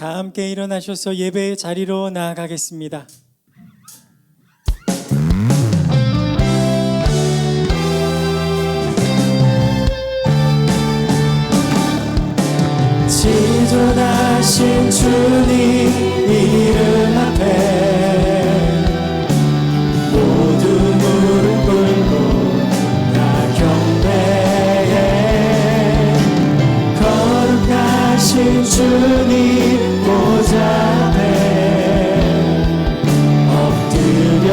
다 함께 일어나셔서 예배의 자리로 나아가겠습니다. 지존하신 주님 이름 앞에 모두 무릎 꿇고 다 경배해. 거룩하신 주님 보좌 앞에 엎드려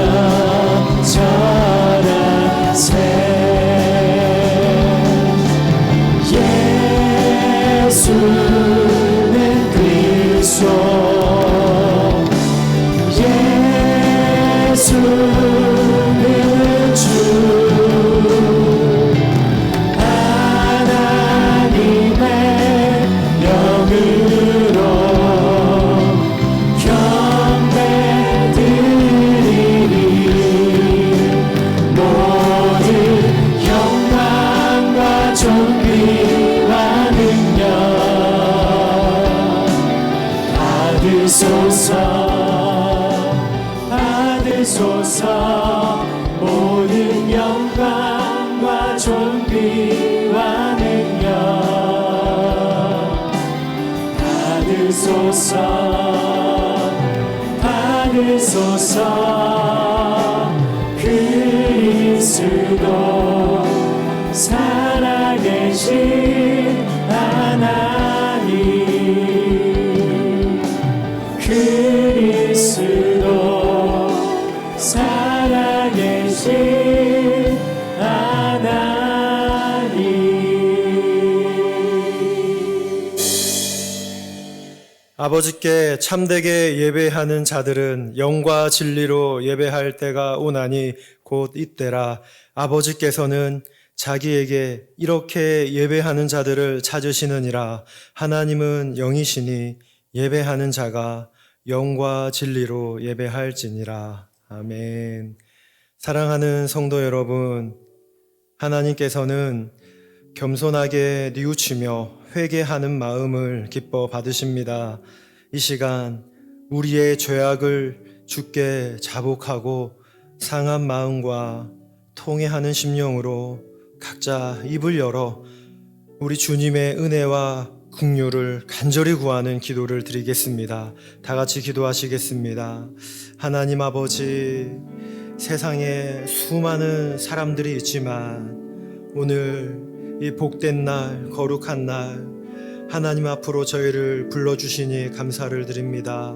절하세. 예수는 그리스도, 예수는 주, 하나님의 영으로 경배드리리. 모든 영광과 존귀와 능력 받으소서. 모든 영광과 존귀와 능력 받으소서. 그리스도 살아계신 하나님, 그리스도 살아계신 하나님. 아버지께 참되게 예배하는 자들은 영과 진리로 예배할 때가 오나니 곧 이때라. 아버지께서는 자기에게 이렇게 예배하는 자들을 찾으시느니라. 하나님은 영이시니 예배하는 자가 영과 진리로 예배할지니라. 아멘. 사랑하는 성도 여러분, 하나님께서는 겸손하게 뉘우치며 회개하는 마음을 기뻐 받으십니다. 이 시간 우리의 죄악을 주께 자복하고 상한 마음과 통회하는 심령으로 각자 입을 열어 우리 주님의 은혜와 긍휼을 간절히 구하는 기도를 드리겠습니다. 다 같이 기도하시겠습니다. 하나님 아버지, 세상에 수많은 사람들이 있지만 오늘 이 복된 날, 거룩한 날 하나님 앞으로 저희를 불러주시니 감사를 드립니다.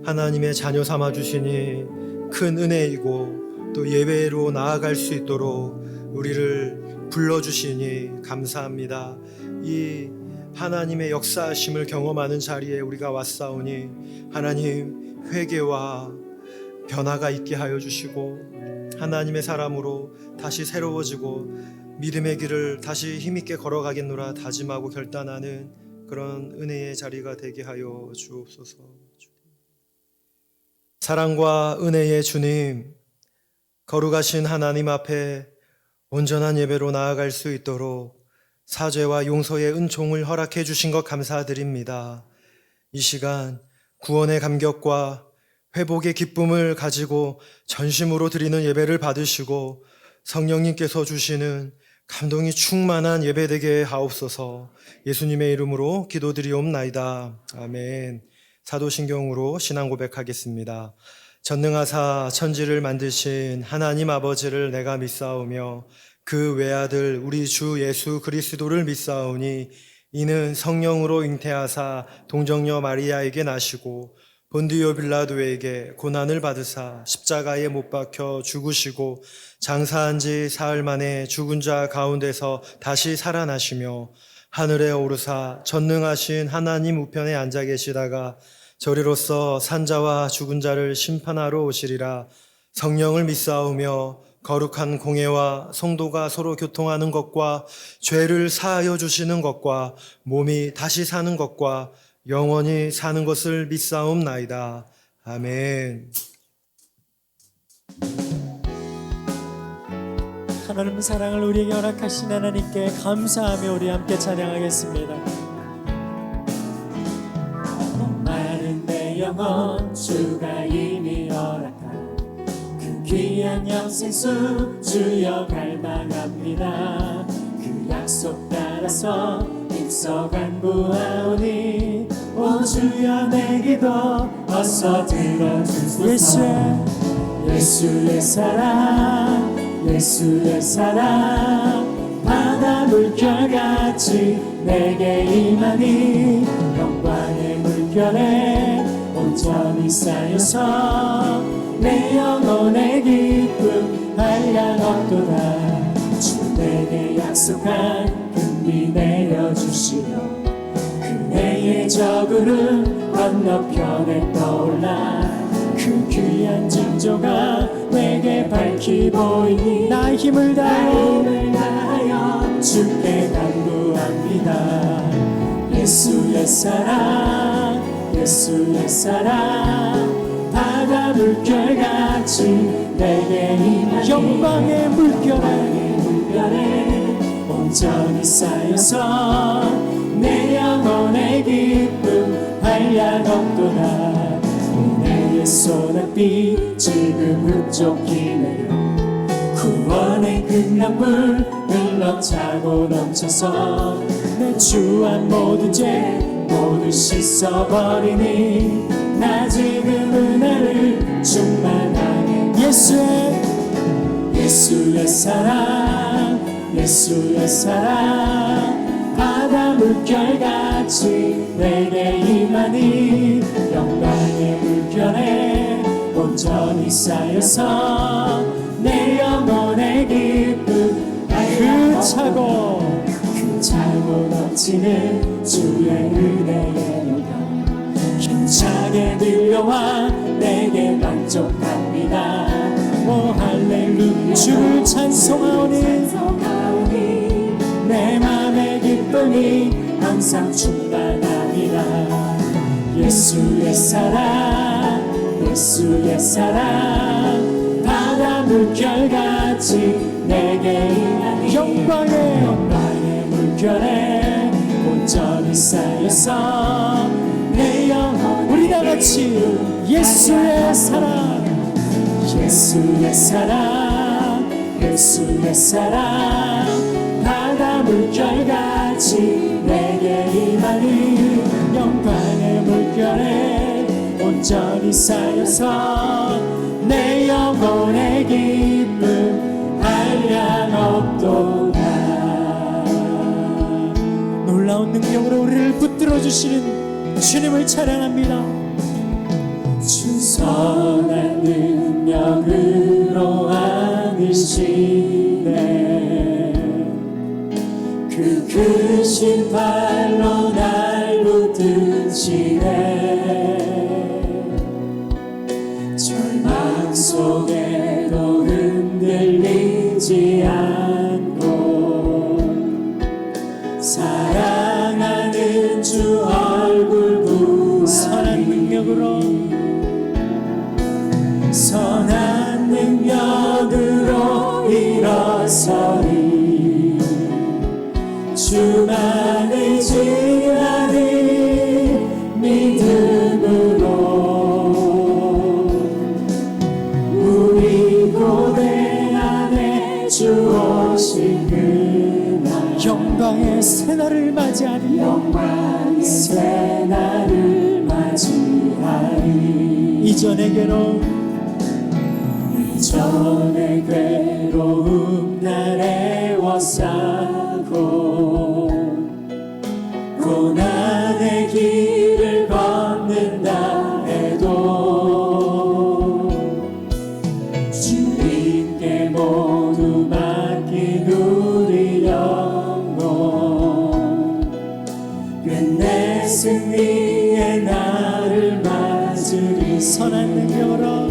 하나님의 자녀 삼아주시니 큰 은혜이고 또 예배로 나아갈 수 있도록 우리를 불러주시니 감사합니다. 이 하나님의 역사하심을 경험하는 자리에 우리가 왔사오니 하나님 회개와 변화가 있게 하여 주시고 하나님의 사람으로 다시 새로워지고 믿음의 길을 다시 힘있게 걸어가겠노라 다짐하고 결단하는 그런 은혜의 자리가 되게 하여 주옵소서. 사랑과 은혜의 주님, 거룩하신 하나님 앞에 온전한 예배로 나아갈 수 있도록 사죄와 용서의 은총을 허락해 주신 것 감사드립니다. 이 시간 구원의 감격과 회복의 기쁨을 가지고 전심으로 드리는 예배를 받으시고 성령님께서 주시는 감동이 충만한 예배 되게 하옵소서. 예수님의 이름으로 기도드리옵나이다. 아멘. 사도신경으로 신앙 고백하겠습니다. 전능하사 천지를 만드신 하나님 아버지를 내가 믿사오며 그 외아들 우리 주 예수 그리스도를 믿사오니 이는 성령으로 잉태하사 동정녀 마리아에게 나시고 본디오 빌라도에게 고난을 받으사 십자가에 못 박혀 죽으시고 장사한 지 사흘 만에 죽은 자 가운데서 다시 살아나시며 하늘에 오르사 전능하신 하나님 우편에 앉아 계시다가 저리로서 산자와 죽은 자를 심판하러 오시리라. 성령을 믿사오며 거룩한 공예와 성도가 서로 교통하는 것과 죄를 사하여 주시는 것과 몸이 다시 사는 것과 영원히 사는 것을 믿사옵나이다. 아멘. 하나님 사랑을 우리에게 허락하신 하나님께 감사하며 우리 함께 찬양하겠습니다. 영혼 주가 이미 허락한 그 귀한 영생수 주여 갈망합니다. 그 약속 따라서 입서 간구하오니 오 주여 내 기도 어서 들어주소서. 예수의 사랑 예수의 사랑 바다 물결같이 내게 임하니 영광의 물결에 온전히 쌓여서 내 영혼의 기쁨 한량 없도다. 주 내게 약속한 금비 내려주시며 그네의 저 구름 건너편에 떠올라 그 귀한 징조가 내게 밝히 보이니 나의 힘을 다하여 주께 간구합니다. 예수의 사랑 예수의 사랑 바다 물결같이 내게 임하니 영광의 물결에 온전히 쌓여서 내 영혼의 기쁨 한량 없도다. 은혜의 소낙비 지금 흡족히 내려 구원의 강물 흘러차고 넘쳐서 내 주한 모든 죄 모두 씻어버리니 나 지금 은혜를 충만하게 예수의 사랑 예수의 사랑 바다 물결같이 내게 임하니 영광의 물결에 온전히 쌓여서 내 영혼의 기쁨 그 차고 넘치는 주의 은혜의 영광 힘차게 들려와 내게 만족합니다. 오 할렐루야 주를 찬송하오니 내 맘의 기쁨이 항상 충만합니다. 예수의 사랑 예수의 사랑 바다 물결같이 내게 임하니 영광의 물결에 온전히 쌓여서 내 영혼 우리 다같이 예수의 사랑 예수의 사랑 예수의 사랑 바다 물결같이 내게 임하니 영광의 물결에 온전히 쌓여서 내 영혼의 기쁨 한량 없도다. 놀라운 능력으로 우리를 붙들어 주시는 주님을 찬양합니다. 주 선한 능력으로 안으시네 그 크신 발로 날 붙드시네 절망 속에도 흔들리지 않고 사랑하는 주 얼굴 보니 선한 능력으로 일어서리 주만 의지하니 믿음으로 우리 고대 안에 주 오신 그날 영광의 새날을 맞이하리 영광의 새날을 맞이하리 이전의 괴로움 날 애워싸고 고난의 길을 걷는다 해도 주님께 모두 맡긴 우리 영혼 끝내 승리의 날을 맞으리 선한 능력으로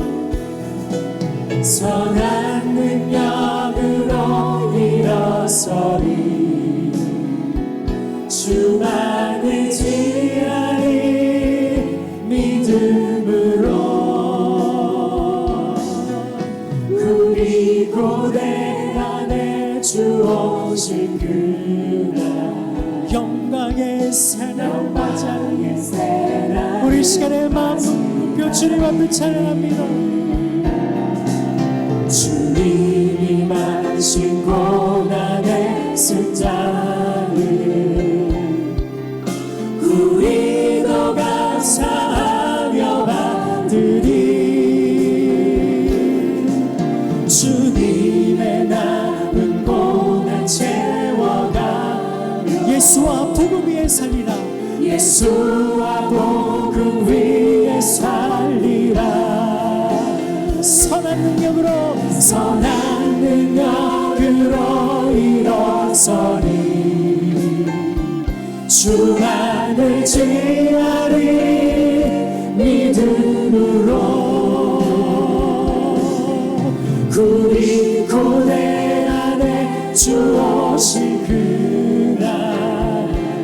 일어서리 주만 의지하리 믿음으로 우리 고대 안에 주 오신 그날 영광의 새날 맞아 우리 이 시간에 마음 높여 주님 앞에 찬양합니다. 주님이 만신 고난의 승자를 우리도 감사하며 받으리. 주님의 남은 고난 채워가며 예수와 복음 위에 살리라. 예수와 복음 위에 살리라. 선한 능력으로 선한 능력으로 일어서리. 주만을 지하리 믿음으로. 우리 고대 안에 주 오신 그날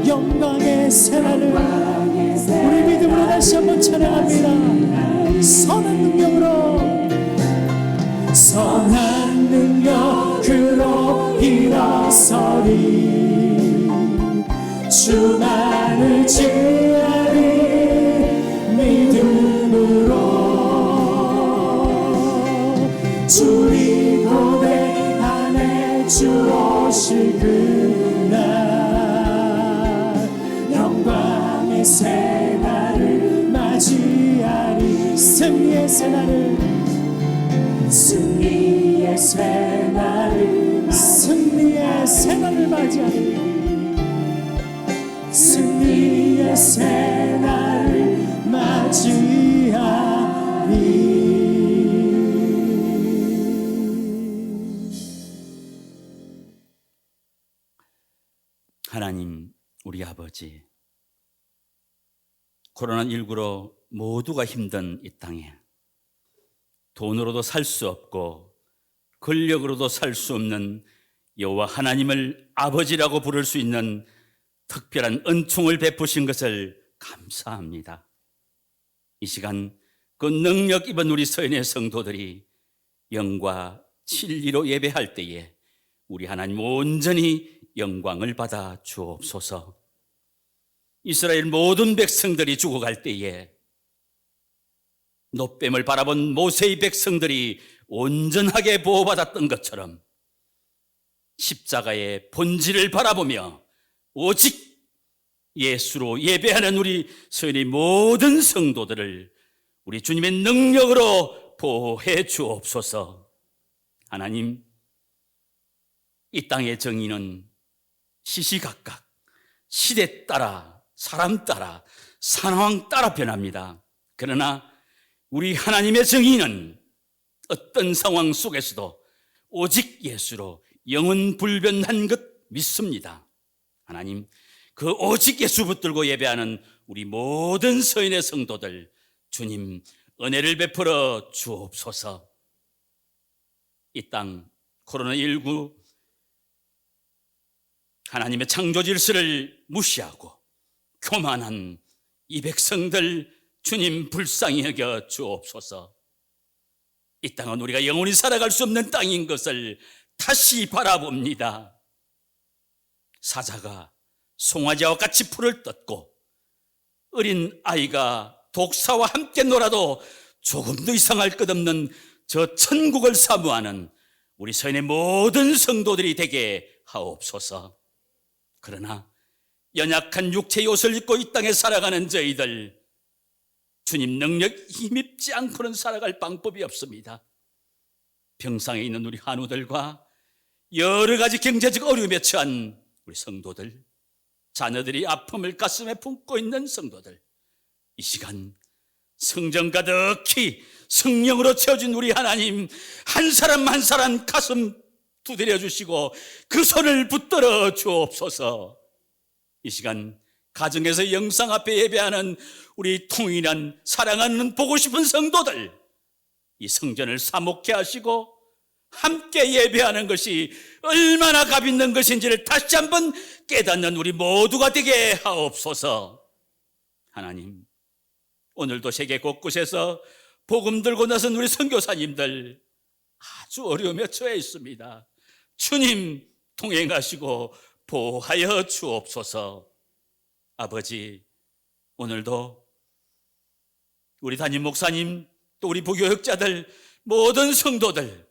영광의 새날을 우리 믿음으로 다시 한번 찬양합니다. 선한 능력으로 선한 능력으로 일어서리. 주만을 지하리 믿음으로. 주의 고대 안에 주 오실 그날 영광의 새날을 맞이하리. 승리의 새날을 승리의 새날을 승리의 새날을 맞이하리. 승리의 새날을 맞이하리. 하나님, 우리 아버지, 코로나19로 모두가 힘든 이 땅에 돈으로도 살 수 없고 권력으로도 살 수 없는 여호와 하나님을 아버지라고 부를 수 있는 특별한 은총을 베푸신 것을 감사합니다. 이 시간 그 능력 입은 우리 서인의 성도들이 영과 진리로 예배할 때에 우리 하나님 온전히 영광을 받아 주옵소서. 이스라엘 모든 백성들이 죽어갈 때에 노뱀을 바라본 모세의 백성들이 온전하게 보호받았던 것처럼 십자가의 본질을 바라보며 오직 예수로 예배하는 우리 서인의 모든 성도들을 우리 주님의 능력으로 보호해 주옵소서. 하나님, 이 땅의 정의는 시시각각 시대 따라 사람 따라 상황 따라 변합니다. 그러나 우리 하나님의 정의는 어떤 상황 속에서도 오직 예수로 영원 불변한 것 믿습니다. 하나님, 그 오직 예수 붙들고 예배하는 우리 모든 서인의 성도들 주님 은혜를 베풀어 주옵소서. 이 땅 코로나19 하나님의 창조 질서를 무시하고 교만한 이 백성들 주님 불쌍히 여겨 주옵소서. 이 땅은 우리가 영원히 살아갈 수 없는 땅인 것을 다시 바라봅니다. 사자가 송아지와 같이 풀을 떴고 어린 아이가 독사와 함께 놀아도 조금도 이상할 것 없는 저 천국을 사모하는 우리 서인의 모든 성도들이 되게 하옵소서. 그러나 연약한 육체의 옷을 입고 이 땅에 살아가는 저희들 주님 능력 힘입지 않고는 살아갈 방법이 없습니다. 병상에 있는 우리 한우들과 여러 가지 경제적 어려움에 처한 우리 성도들, 자녀들이 아픔을 가슴에 품고 있는 성도들, 이 시간 성령 가득히 성령으로 채워진 우리 하나님 한 사람 한 사람 가슴 두드려 주시고 그 손을 붙들어 주옵소서. 이 시간 가정에서 영상 앞에 예배하는 우리 통일한 사랑하는 보고 싶은 성도들, 이 성전을 사목케 하시고 함께 예배하는 것이 얼마나 값 있는 것인지를 다시 한번 깨닫는 우리 모두가 되게 하옵소서. 하나님, 오늘도 세계 곳곳에서 복음 들고 나선 우리 선교사님들 아주 어려움에 처해 있습니다. 주님 동행하시고 보호하여 주옵소서. 아버지, 오늘도 우리 담임 목사님, 또 우리 부교역자들, 모든 성도들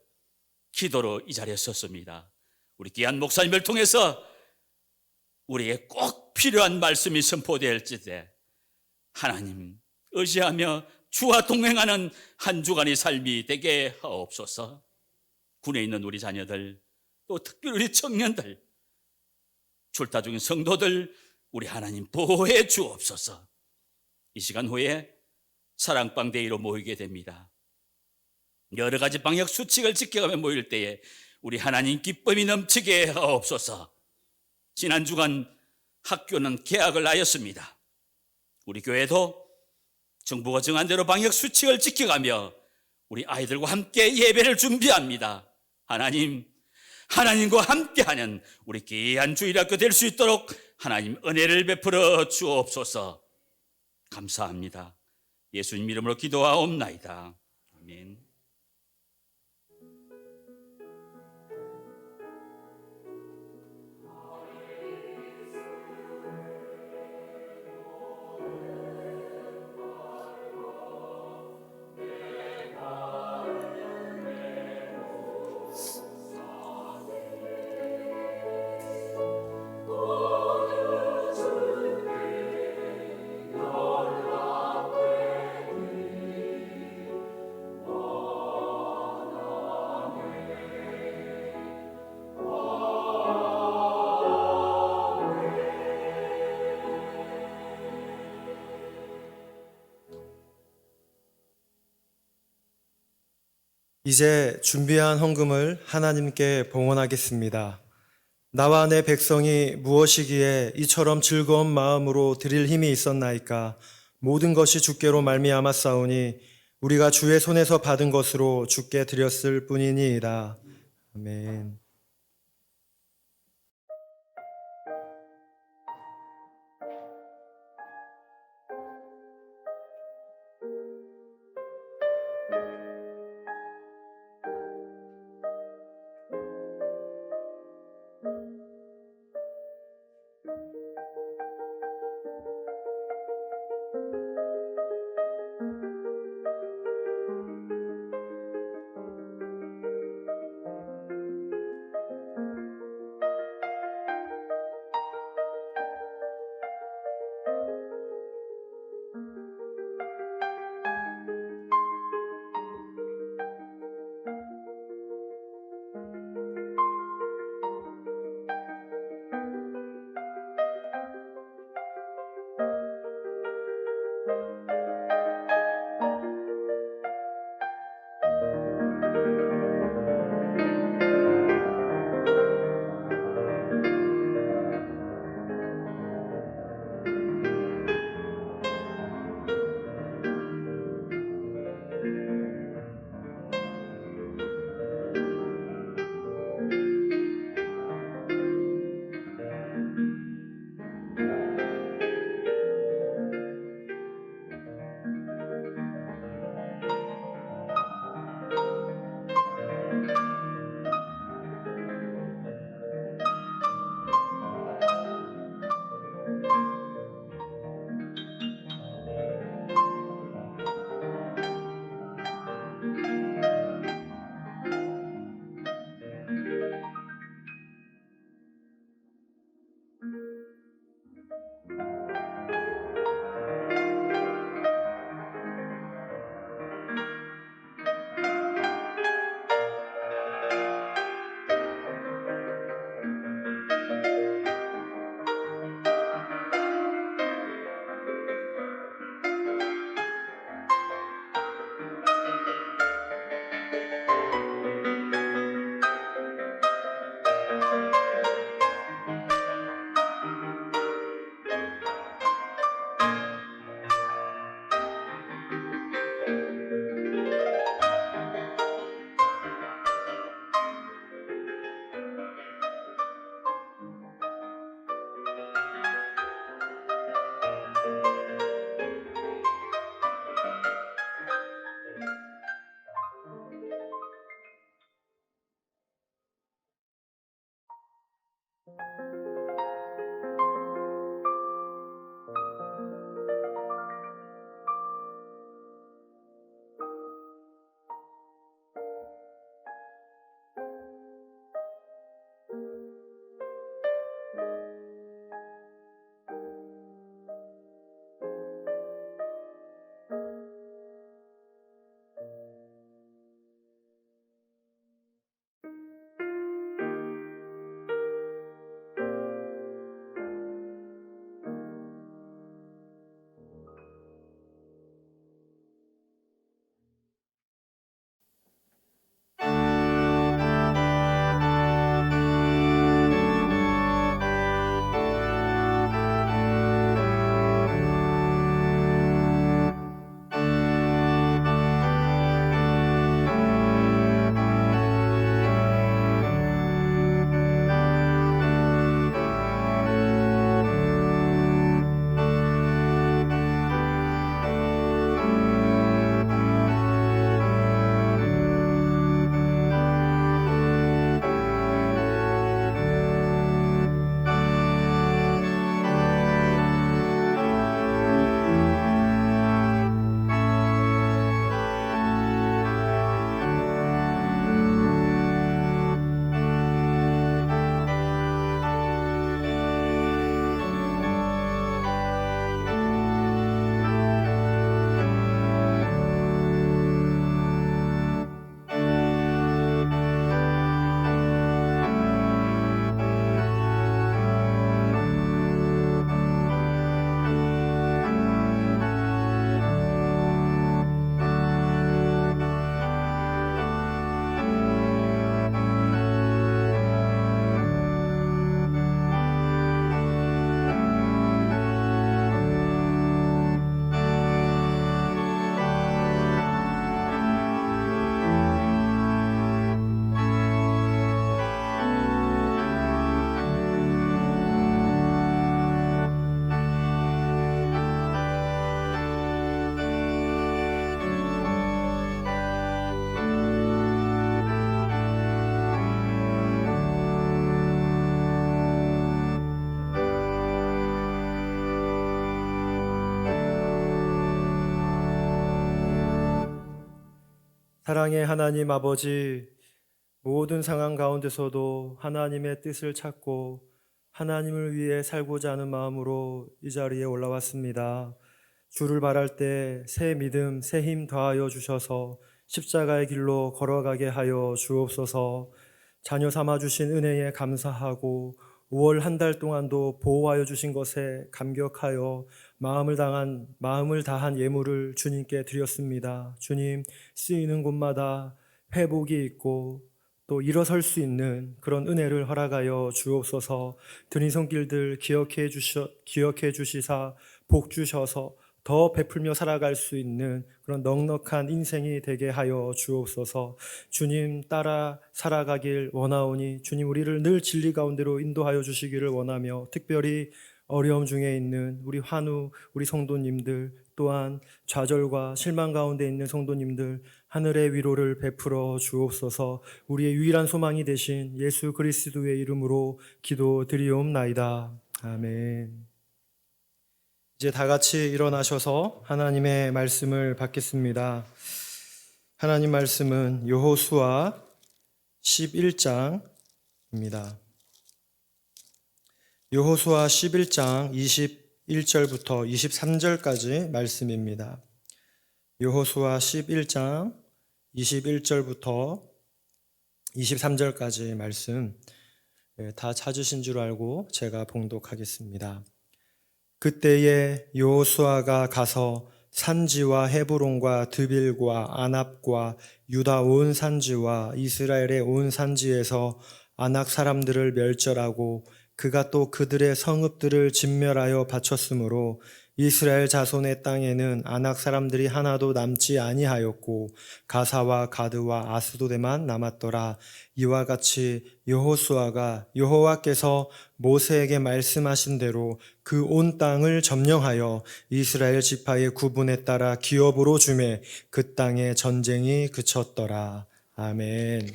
기도로 이 자리에 섰습니다. 우리 귀한 목사님을 통해서 우리에게 꼭 필요한 말씀이 선포될지대 하나님 의지하며 주와 동행하는 한 주간의 삶이 되게 하옵소서. 군에 있는 우리 자녀들, 또 특별히 우리 청년들, 출타 중인 성도들, 우리 하나님 보호해 주옵소서. 이 시간 후에 사랑방 데이로 모이게 됩니다. 여러 가지 방역 수칙을 지켜가며 모일 때에 우리 하나님 기쁨이 넘치게 하옵소서. 지난 주간 학교는 개학을 하였습니다. 우리 교회도 정부가 정한 대로 방역 수칙을 지켜가며 우리 아이들과 함께 예배를 준비합니다. 하나님과 함께하는 우리 귀한 주일학교 될 수 있도록 하나님 은혜를 베풀어 주옵소서. 감사합니다. 예수님 이름으로 기도하옵나이다. 아멘. 이제 준비한 헌금을 하나님께 봉헌하겠습니다. 나와 내 백성이 무엇이기에 이처럼 즐거운 마음으로 드릴 힘이 있었나이까? 모든 것이 주께로 말미암았사오니 우리가 주의 손에서 받은 것으로 주께 드렸을 뿐이니이다. 아멘. 사랑의 하나님 아버지, 모든 상황 가운데서도 하나님의 뜻을 찾고 하나님을 위해 살고자 하는 마음으로 이 자리에 올라왔습니다. 주를 바랄 때 새 믿음, 새 힘 더하여 주셔서 십자가의 길로 걸어가게 하여 주옵소서. 자녀 삼아 주신 은혜에 감사하고 5월 한 달 동안도 보호하여 주신 것에 감격하여 마음을 다한 예물을 주님께 드렸습니다. 주님, 쓰이는 곳마다 회복이 있고 또 일어설 수 있는 그런 은혜를 허락하여 주옵소서. 드린 손길들 기억해 주시사 복 주셔서 더 베풀며 살아갈 수 있는 그런 넉넉한 인생이 되게 하여 주옵소서. 주님 따라 살아가길 원하오니 주님 우리를 늘 진리 가운데로 인도하여 주시기를 원하며, 특별히 어려움 중에 있는 우리 환우, 우리 성도님들, 또한 좌절과 실망 가운데 있는 성도님들 하늘의 위로를 베풀어 주옵소서. 우리의 유일한 소망이 되신 예수 그리스도의 이름으로 기도드리옵나이다. 아멘. 이제 다 같이 일어나셔서 하나님의 말씀을 받겠습니다. 하나님 말씀은 여호수아 11장입니다. 여호수아 11장 21절부터 23절까지 말씀입니다. 여호수아 11장 21절부터 23절까지 말씀 다 찾으신 줄 알고 제가 봉독하겠습니다. 그때에 여호수아가 가서 산지와 헤브론과 드빌과 아납과 유다 온 산지와 이스라엘의 온 산지에서 아낙 사람들을 멸절하고 그가 또 그들의 성읍들을 진멸하여 바쳤으므로 이스라엘 자손의 땅에는 아낙 사람들이 하나도 남지 아니하였고 가사와 가드와 아스도데만 남았더라. 이와 같이 여호수아가 여호와께서 모세에게 말씀하신 대로 그 온 땅을 점령하여 이스라엘 지파의 구분에 따라 기업으로 주매 그 땅에 전쟁이 그쳤더라. 아멘.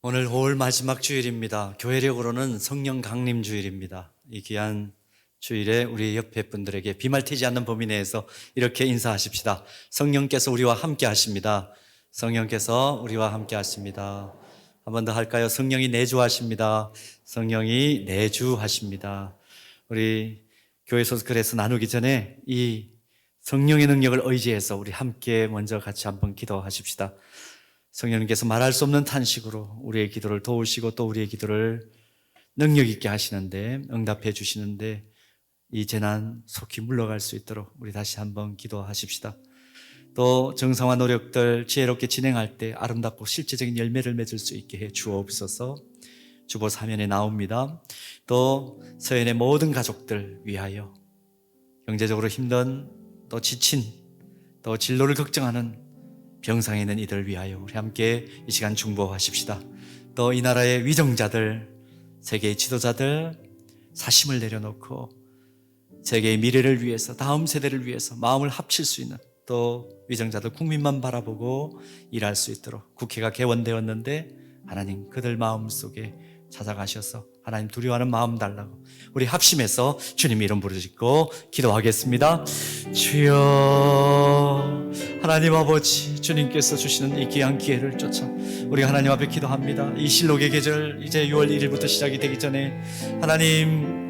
오늘 5월 마지막 주일입니다. 교회력으로는 성령 강림 주일입니다. 이 귀한 주일에 우리 옆에 분들에게 비말튀지 않는 범위 내에서 이렇게 인사하십시다. 성령께서 우리와 함께 하십니다. 성령께서 우리와 함께 하십니다. 한 번 더 할까요? 성령이 내주하십니다. 성령이 내주하십니다. 우리 교회에서 그래서 나누기 전에 이 성령의 능력을 의지해서 우리 함께 먼저 같이 한번 기도하십시다. 성령님께서 말할 수 없는 탄식으로 우리의 기도를 도우시고 또 우리의 기도를 능력 있게 하시는데, 응답해 주시는데 이 재난 속히 물러갈 수 있도록 우리 다시 한번 기도하십시다. 또 정성화 노력들 지혜롭게 진행할 때 아름답고 실제적인 열매를 맺을 수 있게 해 주옵소서. 주보 사면에 나옵니다. 또 서연의 모든 가족들 위하여, 경제적으로 힘든 또 지친 또 진로를 걱정하는 병상에 있는 이들을 위하여 우리 함께 이 시간 중보하십시다. 또 이 나라의 위정자들, 세계의 지도자들 사심을 내려놓고 세계의 미래를 위해서, 다음 세대를 위해서 마음을 합칠 수 있는, 또 위정자들 국민만 바라보고 일할 수 있도록 국회가 개원되었는데 하나님 그들 마음속에 찾아가셔서 하나님 두려워하는 마음 달라고 우리 합심해서 주님 이름 부르짖고 기도하겠습니다. 주여, 하나님 아버지, 주님께서 주시는 이 귀한 기회를 쫓아 우리가 하나님 앞에 기도합니다. 이 실록의 계절 이제 6월 1일부터 시작이 되기 전에 하나님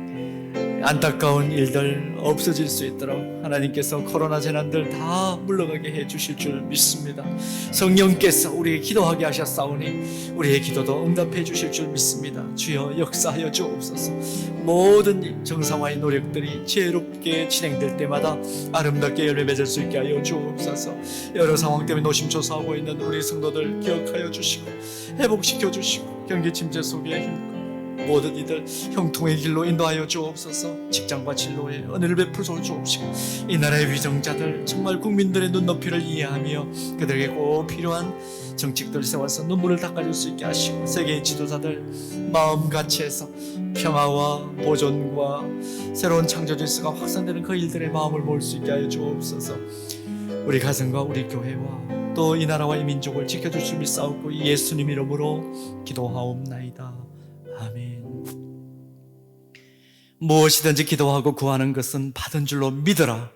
안타까운 일들 없어질 수 있도록 하나님께서 코로나 재난들 다 물러가게 해 주실 줄 믿습니다. 성령께서 우리에게 기도하게 하셨사오니 우리의 기도도 응답해 주실 줄 믿습니다. 주여 역사하여 주옵소서. 모든 정상화의 노력들이 지혜롭게 진행될 때마다 아름답게 열매 맺을 수 있게 하여 주옵소서. 여러 상황 때문에 노심초사하고 있는 우리 성도들 기억하여 주시고 회복시켜 주시고 경기 침체 속에 힘 모든 이들 형통의 길로 인도하여 주옵소서. 직장과 진로에 은혜를 베풀어 주옵시고 이 나라의 위정자들 정말 국민들의 눈높이를 이해하며 그들에게 꼭 필요한 정책들 세워서 눈물을 닦아줄 수 있게 하시고 세계의 지도자들 마음같이 해서 평화와 보존과 새로운 창조 질서가 확산되는 그 일들의 마음을 모을 수 있게 하여 주옵소서. 우리 가정과 우리 교회와 또 이 나라와 이 민족을 지켜줄 줄 믿사옵고 예수님 이름으로 기도하옵나이다. 아멘. 무엇이든지 기도하고 구하는 것은 받은 줄로 믿어라.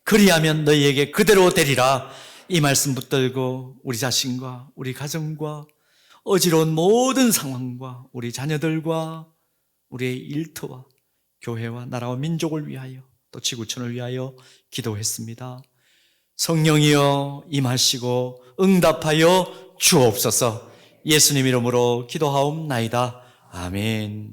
그리하면 너희에게 그대로 되리라. 이 말씀 붙들고 우리 자신과 우리 가정과 어지러운 모든 상황과 우리 자녀들과 우리의 일터와 교회와 나라와 민족을 위하여 또 지구촌을 위하여 기도했습니다. 성령이여 임하시고 응답하여 주옵소서. 예수님 이름으로 기도하옵나이다. 아멘.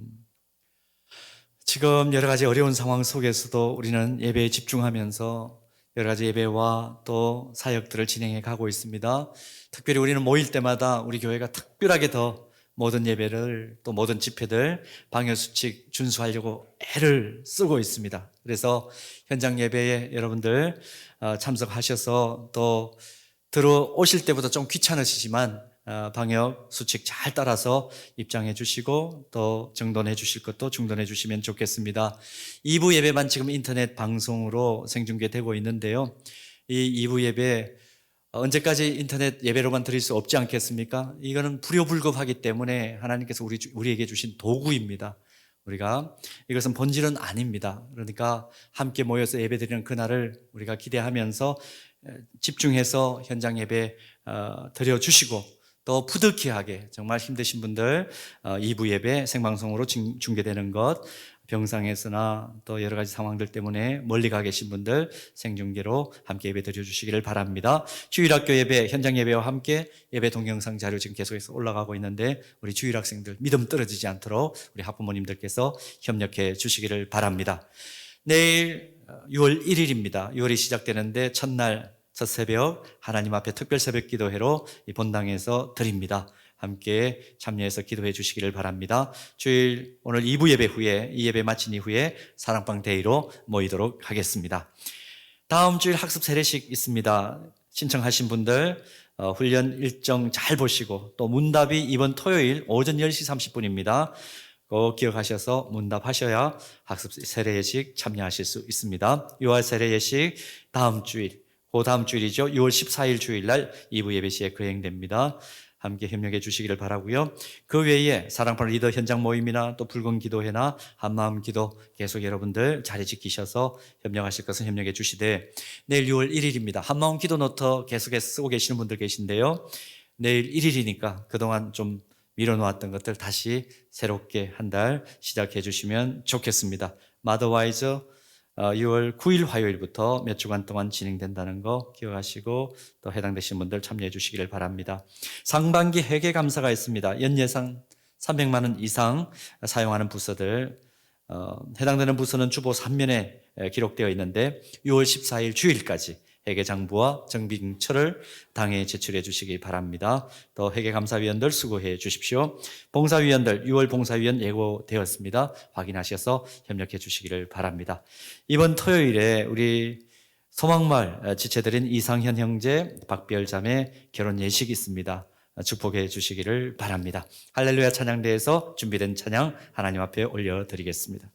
지금 여러 가지 어려운 상황 속에서도 우리는 예배에 집중하면서 여러 가지 예배와 또 사역들을 진행해 가고 있습니다. 특별히 우리는 모일 때마다 우리 교회가 특별하게 더 모든 예배를 또 모든 집회들 방역수칙 준수하려고 애를 쓰고 있습니다. 그래서 현장 예배에 여러분들 참석하셔서 또 들어오실 때보다 좀 귀찮으시지만 방역수칙 잘 따라서 입장해 주시고 또 정돈해 주실 것도 중돈해 주시면 좋겠습니다. 2부 예배만 지금 인터넷 방송으로 생중계되고 있는데요. 이 2부 예배 언제까지 인터넷 예배로만 드릴 수 없지 않겠습니까? 이거는 불효불급하기 때문에 하나님께서 우리에게 주신 도구입니다. 우리가 이것은 본질은 아닙니다. 그러니까 함께 모여서 예배 드리는 그날을 우리가 기대하면서 집중해서 현장 예배 드려주시고 또 부득이하게 정말 힘드신 분들 2부 예배 생방송으로 중계되는 것, 병상에서나 또 여러 가지 상황들 때문에 멀리 가 계신 분들 생중계로 함께 예배 드려주시기를 바랍니다. 주일학교 예배, 현장 예배와 함께 예배 동영상 자료 지금 계속해서 올라가고 있는데 우리 주일학생들 믿음 떨어지지 않도록 우리 학부모님들께서 협력해 주시기를 바랍니다. 내일 6월 1일입니다. 6월이 시작되는데 첫날 첫 새벽 하나님 앞에 특별 새벽 기도회로 이 본당에서 드립니다. 함께 참여해서 기도해 주시기를 바랍니다. 주일 오늘 2부 예배 후에 이 예배 마친 이후에 사랑방 데이로 모이도록 하겠습니다. 다음 주일 학습 세례식 있습니다. 신청하신 분들 훈련 일정 잘 보시고 또 문답이 이번 토요일 오전 10시 30분입니다. 꼭 기억하셔서 문답하셔야 학습 세례예식 참여하실 수 있습니다. 6월 세례예식 다음 주일 그 다음 주일이죠. 6월 14일 주일날 2부 예배 시에 거행됩니다. 함께 협력해 주시기를 바라고요. 그 외에 사랑방 리더 현장 모임이나 또 붉은 기도회나 한마음 기도 계속 여러분들 자리 지키셔서 협력하실 것은 협력해 주시되 내일 6월 1일입니다. 한마음 기도 노트 계속해서 쓰고 계시는 분들 계신데요. 내일 1일이니까 그동안 좀 미뤄놓았던 것들 다시 새롭게 한 달 시작해 주시면 좋겠습니다. 마더와이즈 6월 9일 화요일부터 몇 주간 동안 진행된다는 거 기억하시고 또 해당되신 분들 참여해 주시기를 바랍니다. 상반기 회계 감사가 있습니다. 연예상 300만 원 이상 사용하는 부서들 해당되는 부서는 주보 3면에 기록되어 있는데 6월 14일 주일까지 회계장부와 정비증처를 당에 제출해 주시기 바랍니다. 또 회계감사위원들 수고해 주십시오. 봉사위원들 6월 봉사위원 예고되었습니다. 확인하셔서 협력해 주시기를 바랍니다. 이번 토요일에 우리 소망마을 지체드린 이상현 형제, 박별 자매 결혼 예식이 있습니다. 축복해 주시기를 바랍니다. 할렐루야 찬양대에서 준비된 찬양 하나님 앞에 올려드리겠습니다.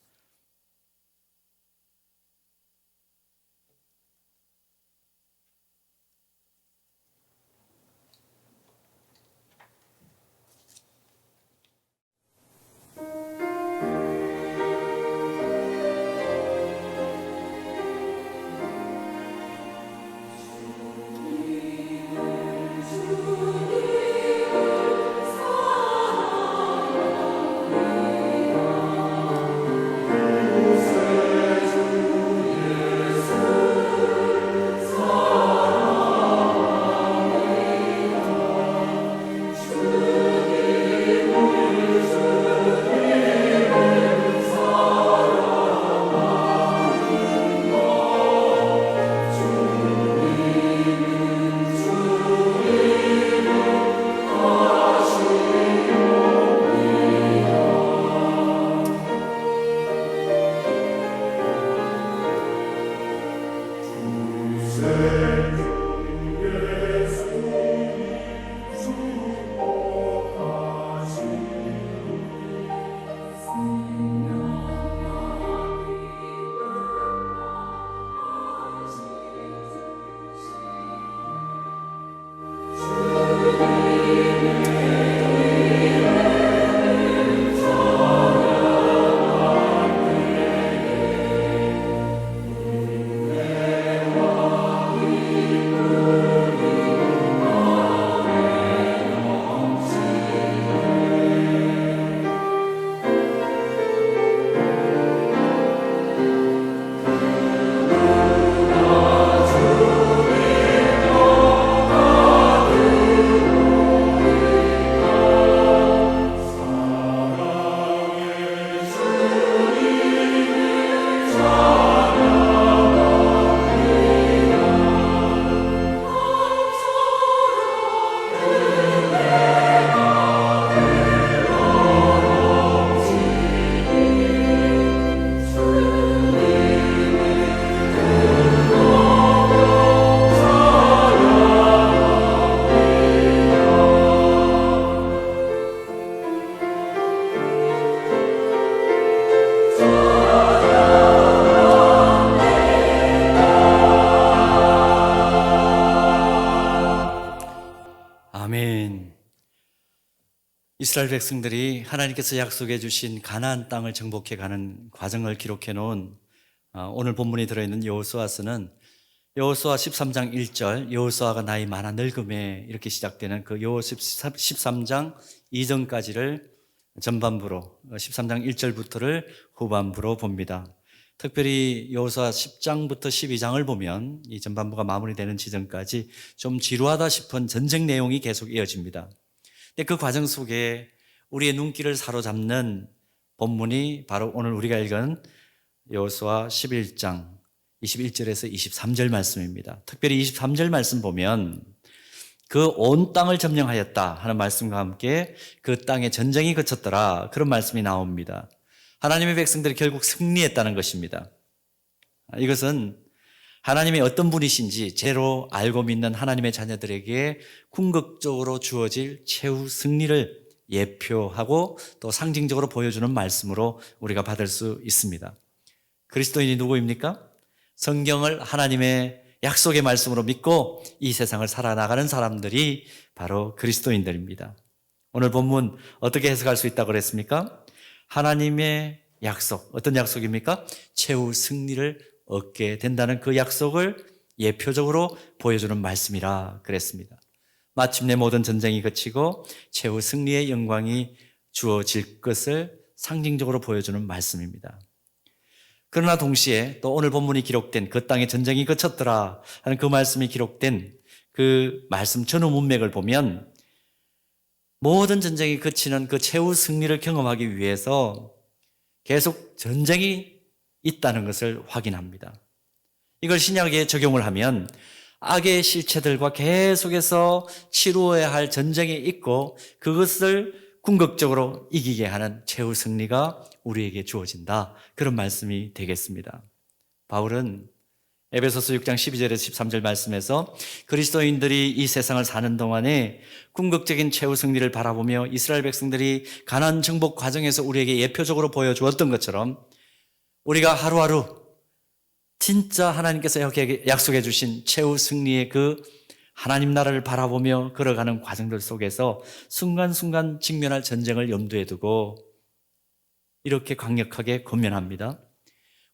이스라엘 백성들이 하나님께서 약속해 주신 가나안 땅을 정복해 가는 과정을 기록해 놓은 오늘 본문에 들어있는 여호수아서는 여호수아 13장 1절 여호수아가 나이 많아 늙음에 이렇게 시작되는 그 여호수아 13장 이전까지를 전반부로 13장 1절부터를 후반부로 봅니다. 특별히 여호수아 10장부터 12장을 보면 이 전반부가 마무리되는 지점까지 좀 지루하다 싶은 전쟁 내용이 계속 이어집니다. 근데 그 과정 속에 우리의 눈길을 사로잡는 본문이 바로 오늘 우리가 읽은 여호수아 11장 21절에서 23절 말씀입니다. 특별히 23절 말씀 보면 그 온 땅을 점령하였다 하는 말씀과 함께 그 땅에 전쟁이 그쳤더라 그런 말씀이 나옵니다. 하나님의 백성들이 결국 승리했다는 것입니다. 이것은 하나님이 어떤 분이신지 제대로 알고 믿는 하나님의 자녀들에게 궁극적으로 주어질 최후 승리를 예표하고 또 상징적으로 보여주는 말씀으로 우리가 받을 수 있습니다. 그리스도인이 누구입니까? 성경을 하나님의 약속의 말씀으로 믿고 이 세상을 살아나가는 사람들이 바로 그리스도인들입니다. 오늘 본문 어떻게 해석할 수 있다고 그랬습니까? 하나님의 약속, 어떤 약속입니까? 최후 승리를 얻게 된다는 그 약속을 예표적으로 보여주는 말씀이라 그랬습니다. 마침내 모든 전쟁이 그치고 최후 승리의 영광이 주어질 것을 상징적으로 보여주는 말씀입니다. 그러나 동시에 또 오늘 본문이 기록된 그 땅에 전쟁이 그쳤더라 하는 그 말씀이 기록된 그 말씀 전후 문맥을 보면 모든 전쟁이 그치는 그 최후 승리를 경험하기 위해서 계속 전쟁이 있다는 것을 확인합니다. 이걸 신약에 적용을 하면 악의 실체들과 계속해서 치루어야 할 전쟁이 있고 그것을 궁극적으로 이기게 하는 최후 승리가 우리에게 주어진다. 그런 말씀이 되겠습니다. 바울은 에베소서 6장 12절에서 13절 말씀에서 그리스도인들이 이 세상을 사는 동안에 궁극적인 최후 승리를 바라보며 이스라엘 백성들이 가나안 정복 과정에서 우리에게 예표적으로 보여주었던 것처럼 우리가 하루하루 진짜 하나님께서 약속해 주신 최후 승리의 그 하나님 나라를 바라보며 걸어가는 과정들 속에서 순간순간 직면할 전쟁을 염두에 두고 이렇게 강력하게 권면합니다.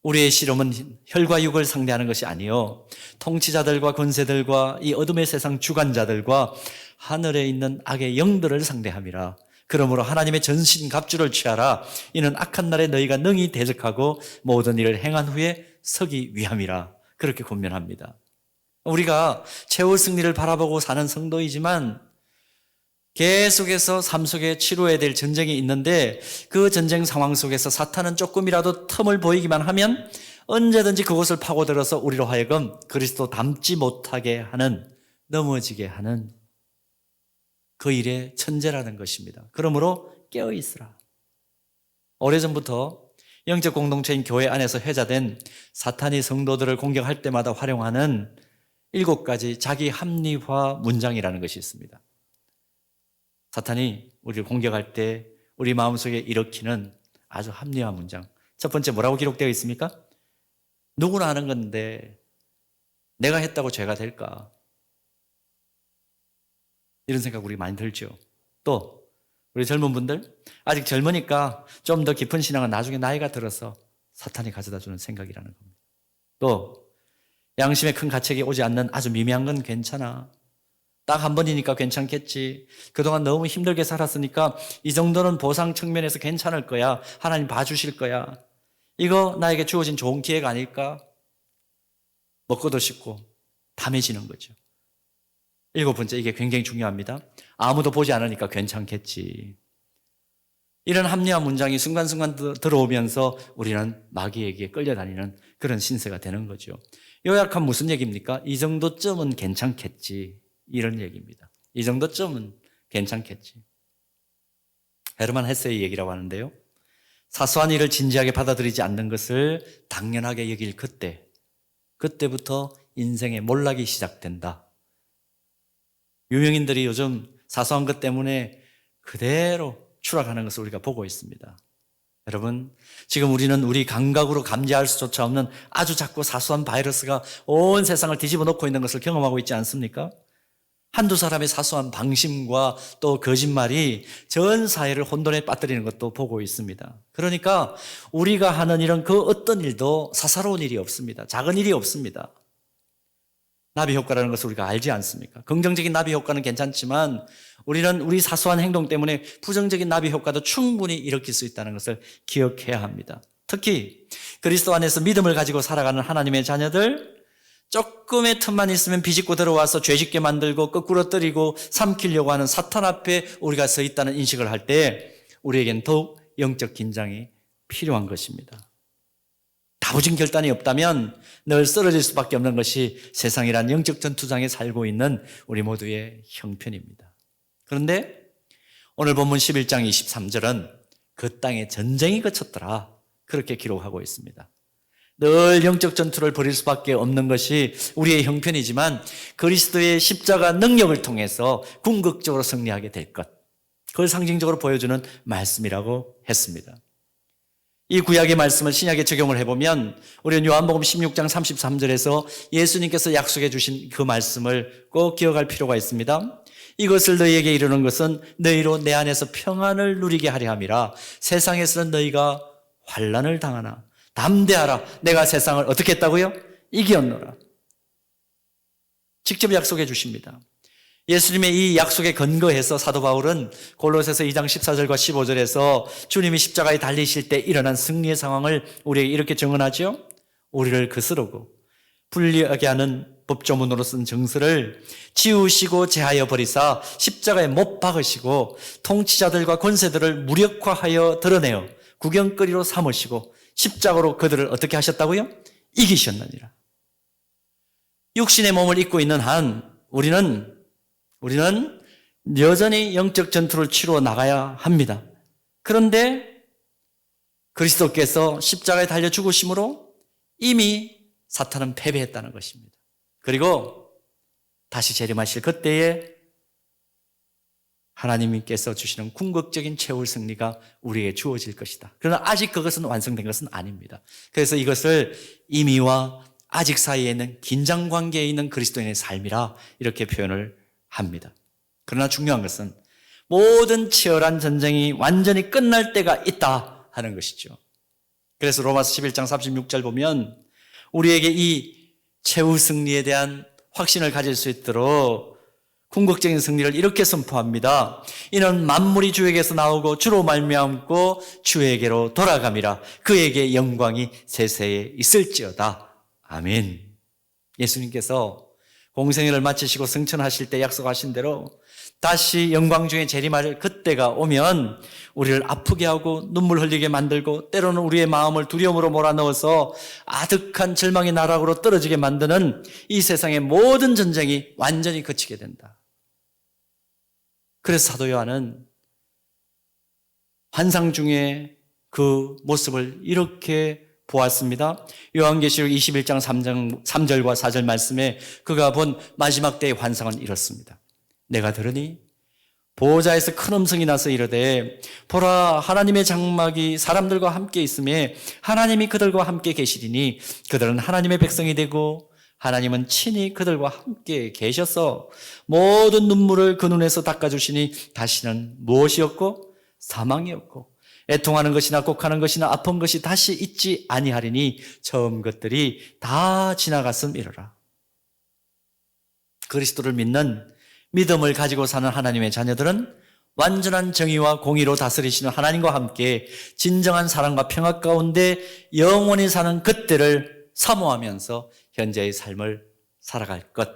우리의 실험은 혈과 육을 상대하는 것이 아니요 통치자들과 권세들과 이 어둠의 세상 주관자들과 하늘에 있는 악의 영들을 상대함이라. 그러므로 하나님의 전신갑주를 취하라. 이는 악한 날에 너희가 능히 대적하고 모든 일을 행한 후에 서기 위함이라. 그렇게 권면합니다. 우리가 최후 승리를 바라보고 사는 성도이지만 계속해서 삶 속에 치루어야 될 전쟁이 있는데 그 전쟁 상황 속에서 사탄은 조금이라도 틈을 보이기만 하면 언제든지 그곳을 파고들어서 우리로 하여금 그리스도 닮지 못하게 하는, 넘어지게 하는 그 일의 천재라는 것입니다. 그러므로 깨어있으라. 오래전부터 영적 공동체인 교회 안에서 회자된 사탄이 성도들을 공격할 때마다 활용하는 7가지 자기 합리화 문장이라는 것이 있습니다. 사탄이 우리를 공격할 때 우리 마음속에 일으키는 아주 합리화 문장. 첫 번째 뭐라고 기록되어 있습니까? 누구나 하는 건데 내가 했다고 죄가 될까? 이런 생각 우리 많이 들죠. 또 우리 젊은 분들 아직 젊으니까 좀 더 깊은 신앙은 나중에 나이가 들어서 사탄이 가져다 주는 생각이라는 겁니다. 또 양심의 큰 가책이 오지 않는 아주 미미한 건 괜찮아. 딱 한 번이니까 괜찮겠지. 그동안 너무 힘들게 살았으니까 이 정도는 보상 측면에서 괜찮을 거야. 하나님 봐주실 거야. 이거 나에게 주어진 좋은 기회가 아닐까? 먹고도 싶고 담해지는 거죠. 7번째, 이게 굉장히 중요합니다. 아무도 보지 않으니까 괜찮겠지. 이런 합리화 문장이 순간순간 들어오면서 우리는 마귀에게 끌려다니는 그런 신세가 되는 거죠. 요약하면 무슨 얘기입니까? 이 정도쯤은 괜찮겠지. 이런 얘기입니다. 이 정도쯤은 괜찮겠지. 헤르만 헤세의 얘기라고 하는데요. 사소한 일을 진지하게 받아들이지 않는 것을 당연하게 여길 그때부터 인생의 몰락이 시작된다. 유명인들이 요즘 사소한 것 때문에 그대로 추락하는 것을 우리가 보고 있습니다. 여러분, 지금 우리는 우리 감각으로 감지할 수조차 없는 아주 작고 사소한 바이러스가 온 세상을 뒤집어 놓고 있는 것을 경험하고 있지 않습니까? 한두 사람의 사소한 방심과 또 거짓말이 전 사회를 혼돈에 빠뜨리는 것도 보고 있습니다. 그러니까 우리가 하는 일은 그 어떤 일도 사사로운 일이 없습니다. 작은 일이 없습니다. 나비 효과라는 것을 우리가 알지 않습니까? 긍정적인 나비 효과는 괜찮지만 우리는 우리 사소한 행동 때문에 부정적인 나비 효과도 충분히 일으킬 수 있다는 것을 기억해야 합니다. 특히 그리스도 안에서 믿음을 가지고 살아가는 하나님의 자녀들, 조금의 틈만 있으면 비집고 들어와서 죄짓게 만들고 거꾸로 때리고 삼키려고 하는 사탄 앞에 우리가 서 있다는 인식을 할 때 우리에겐 더욱 영적 긴장이 필요한 것입니다. 다부진 결단이 없다면 늘 쓰러질 수밖에 없는 것이 세상이란 영적 전투장에 살고 있는 우리 모두의 형편입니다. 그런데 오늘 본문 11장 23절은 그 땅에 전쟁이 그쳤더라, 그렇게 기록하고 있습니다. 늘 영적 전투를 벌일 수밖에 없는 것이 우리의 형편이지만 그리스도의 십자가 능력을 통해서 궁극적으로 승리하게 될 것, 그걸 상징적으로 보여주는 말씀이라고 했습니다. 이 구약의 말씀을 신약에 적용을 해보면 우리는 요한복음 16장 33절에서 예수님께서 약속해 주신 그 말씀을 꼭 기억할 필요가 있습니다. 이것을 너희에게 이르는 것은 너희로 내 안에서 평안을 누리게 하려 함이라. 세상에서는 너희가 환난을 당하나 담대하라. 내가 세상을 어떻게 했다고요? 이겼노라. 직접 약속해 주십니다. 예수님의 이 약속에 근거해서 사도 바울은 골로새서 2장 14절과 15절에서 주님이 십자가에 달리실 때 일어난 승리의 상황을 우리에게 이렇게 증언하죠. 우리를 거스르고 불리하게 하는 법조문으로 쓴 정서를 지우시고 제하여 버리사 십자가에 못 박으시고 통치자들과 권세들을 무력화하여 드러내어 구경거리로 삼으시고 십자가로 그들을 어떻게 하셨다고요? 이기셨느니라. 육신의 몸을 입고 있는 한 우리는 여전히 영적 전투를 치러 나가야 합니다. 그런데 그리스도께서 십자가에 달려 죽으심으로 이미 사탄은 패배했다는 것입니다. 그리고 다시 재림하실 그때에 하나님께서 주시는 궁극적인 최후 승리가 우리에게 주어질 것이다. 그러나 아직 그것은 완성된 것은 아닙니다. 그래서 이것을 이미와 아직 사이에 있는 긴장 관계에 있는 그리스도인의 삶이라 이렇게 표현을 합니다. 그러나 중요한 것은 모든 치열한 전쟁이 완전히 끝날 때가 있다 하는 것이죠. 그래서 로마서 11장 36절 보면 우리에게 이 최후 승리에 대한 확신을 가질 수 있도록 궁극적인 승리를 이렇게 선포합니다. 이는 만물이 주에게서 나오고 주로 말미암고 주에게로 돌아감이라. 그에게 영광이 세세에 있을지어다. 아멘. 예수님께서 공생애를 마치시고 승천하실 때 약속하신 대로 다시 영광 중에 재림할 그때가 오면 우리를 아프게 하고 눈물 흘리게 만들고 때로는 우리의 마음을 두려움으로 몰아넣어서 아득한 절망의 나락으로 떨어지게 만드는 이 세상의 모든 전쟁이 완전히 그치게 된다. 그래서 사도 요한은 환상 중에 그 모습을 이렇게 보았습니다. 요한계시록 21장 3절과 4절 말씀에 그가 본 마지막 때의 환상은 이렇습니다. 내가 들으니 보호자에서 큰 음성이 나서 이르되 보라 하나님의 장막이 사람들과 함께 있음에 하나님이 그들과 함께 계시리니 그들은 하나님의 백성이 되고 하나님은 친히 그들과 함께 계셔서 모든 눈물을 그 눈에서 닦아주시니 다시는 무엇이 없고 사망이 없고 애통하는 것이나 곡하는 것이나 아픈 것이 다시 있지 아니하리니 처음 것들이 다 지나갔음이로라. 그리스도를 믿는 믿음을 가지고 사는 하나님의 자녀들은 완전한 정의와 공의로 다스리시는 하나님과 함께 진정한 사랑과 평화 가운데 영원히 사는 그때를 사모하면서 현재의 삶을 살아갈 것,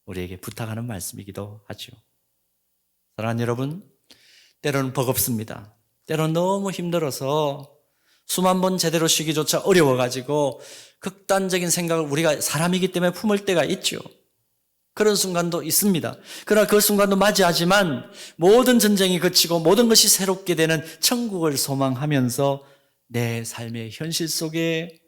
우리에게 부탁하는 말씀이기도 하죠. 사랑하는 여러분, 때로는 버겁습니다. 때로는 너무 힘들어서 수만 번 제대로 쉬기조차 어려워가지고 극단적인 생각을 우리가 사람이기 때문에 품을 때가 있죠. 그런 순간도 있습니다. 그러나 그 순간도 맞이하지만 모든 전쟁이 그치고 모든 것이 새롭게 되는 천국을 소망하면서 내 삶의 현실 속에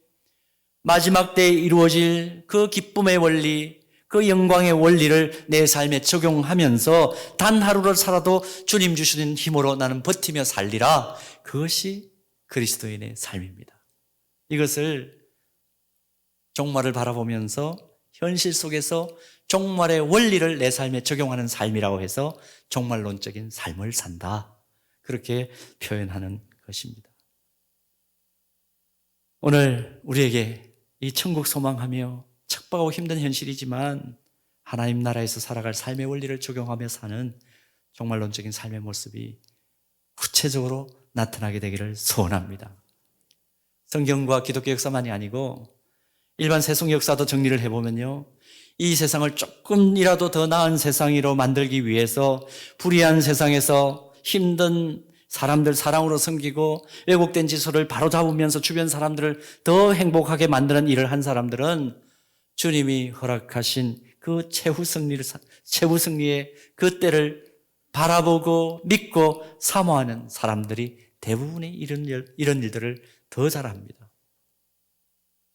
마지막 때에 이루어질 그 기쁨의 원리, 그 영광의 원리를 내 삶에 적용하면서 단 하루를 살아도 주님 주시는 힘으로 나는 버티며 살리라. 그것이 그리스도인의 삶입니다. 이것을 종말을 바라보면서 현실 속에서 종말의 원리를 내 삶에 적용하는 삶이라고 해서 종말론적인 삶을 산다. 그렇게 표현하는 것입니다. 오늘 우리에게 이 천국 소망하며 척박하고 힘든 현실이지만 하나님 나라에서 살아갈 삶의 원리를 적용하며 사는 종말론적인 삶의 모습이 구체적으로 나타나게 되기를 소원합니다. 성경과 기독교 역사만이 아니고 일반 세속 역사도 정리를 해보면요, 이 세상을 조금이라도 더 나은 세상으로 만들기 위해서 불의한 세상에서 힘든 사람들 사랑으로 섬기고 왜곡된 지소를 바로잡으면서 주변 사람들을 더 행복하게 만드는 일을 한 사람들은 주님이 허락하신 그 최후 승리의 그 때를 바라보고 믿고 사모하는 사람들이 대부분이 이런 일들을 더 잘합니다.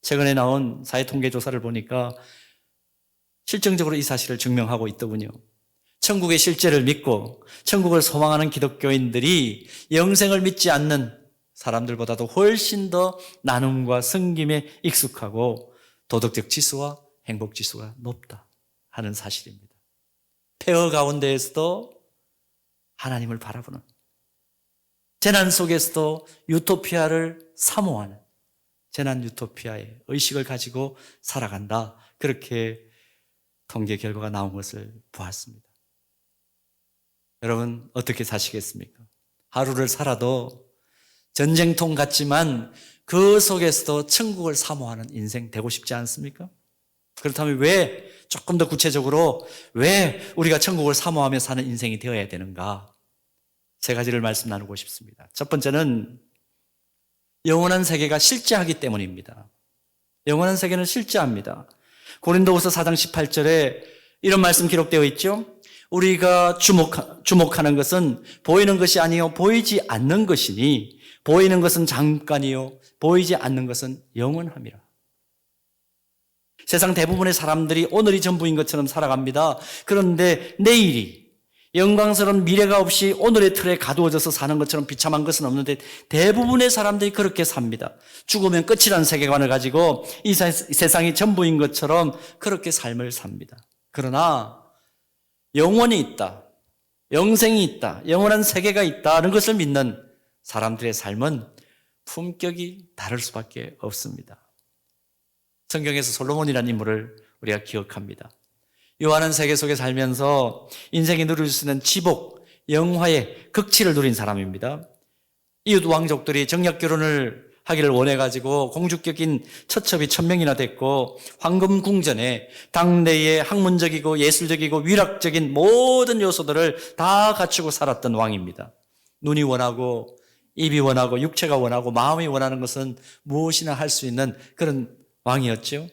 최근에 나온 사회통계조사를 보니까 실증적으로 이 사실을 증명하고 있더군요. 천국의 실제를 믿고 천국을 소망하는 기독교인들이 영생을 믿지 않는 사람들보다도 훨씬 더 나눔과 섬김에 익숙하고 도덕적 지수와 행복 지수가 높다 하는 사실입니다. 폐허 가운데에서도 하나님을 바라보는, 재난 속에서도 유토피아를 사모하는, 재난 유토피아의 의식을 가지고 살아간다. 그렇게 통계 결과가 나온 것을 보았습니다. 여러분 어떻게 사시겠습니까? 하루를 살아도 전쟁통 같지만 그 속에서도 천국을 사모하는 인생 되고 싶지 않습니까? 그렇다면 왜 조금 더 구체적으로 왜 우리가 천국을 사모하며 사는 인생이 되어야 되는가? 세 가지를 말씀 나누고 싶습니다. 첫 번째는 영원한 세계가 실제하기 때문입니다. 영원한 세계는 실제합니다. 고린도후서 4장 18절에 이런 말씀 기록되어 있죠. 우리가 주목하는 것은 보이는 것이 아니요 보이지 않는 것이니 보이는 것은 잠깐이요 보이지 않는 것은 영원함이라. 세상 대부분의 사람들이 오늘이 전부인 것처럼 살아갑니다. 그런데 내일이 영광스러운 미래가 없이 오늘의 틀에 가두어져서 사는 것처럼 비참한 것은 없는데 대부분의 사람들이 그렇게 삽니다. 죽으면 끝이라는 세계관을 가지고 이 세상이 전부인 것처럼 그렇게 삶을 삽니다. 그러나 영원이 있다, 영생이 있다, 영원한 세계가 있다는 것을 믿는 사람들의 삶은 품격이 다를 수밖에 없습니다. 성경에서 솔로몬이라는 인물을 우리가 기억합니다. 요한은 세계 속에 살면서 인생이 누릴 수 있는 지복, 영화의 극치를 누린 사람입니다. 이웃 왕족들이 정략 결혼을 하기를 원해가지고 공주격인 처첩이 1000명이나 됐고 황금 궁전에 당대의 학문적이고 예술적이고 위락적인 모든 요소들을 다 갖추고 살았던 왕입니다. 눈이 원하고 입이 원하고 육체가 원하고 마음이 원하는 것은 무엇이나 할 수 있는 그런 왕이었죠.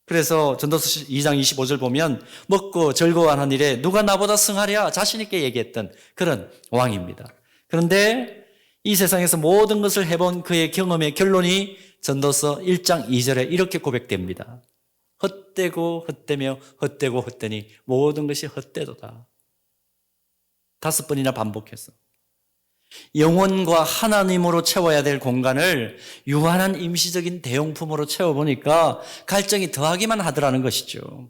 그래서 전도서 2장 25절 보면 먹고 즐거워하는 일에 누가 나보다 승하랴 자신 있게 얘기했던 그런 왕입니다. 그런데 이 세상에서 모든 것을 해본 그의 경험의 결론이 전도서 1장 2절에 이렇게 고백됩니다. 헛되고 헛되며 헛되고 헛되니 모든 것이 헛되도다. 5번이나 반복해서 영혼과 하나님으로 채워야 될 공간을 유한한 임시적인 대용품으로 채워보니까 갈증이 더하기만 하더라는 것이죠.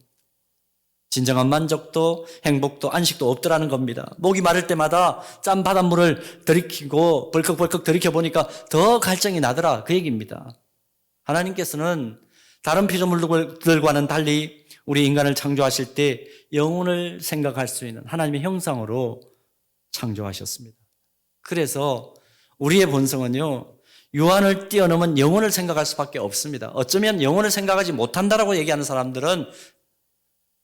진정한 만족도 행복도 안식도 없더라는 겁니다. 목이 마를 때마다 짠 바닷물을 들이키고 벌컥벌컥 들이켜보니까 더 갈증이 나더라 그 얘기입니다. 하나님께서는 다른 피조물들과는 달리 우리 인간을 창조하실 때 영혼을 생각할 수 있는 하나님의 형상으로 창조하셨습니다. 그래서 우리의 본성은요 유한을 뛰어넘은 영혼을 생각할 수밖에 없습니다. 어쩌면 영혼을 생각하지 못한다라고 얘기하는 사람들은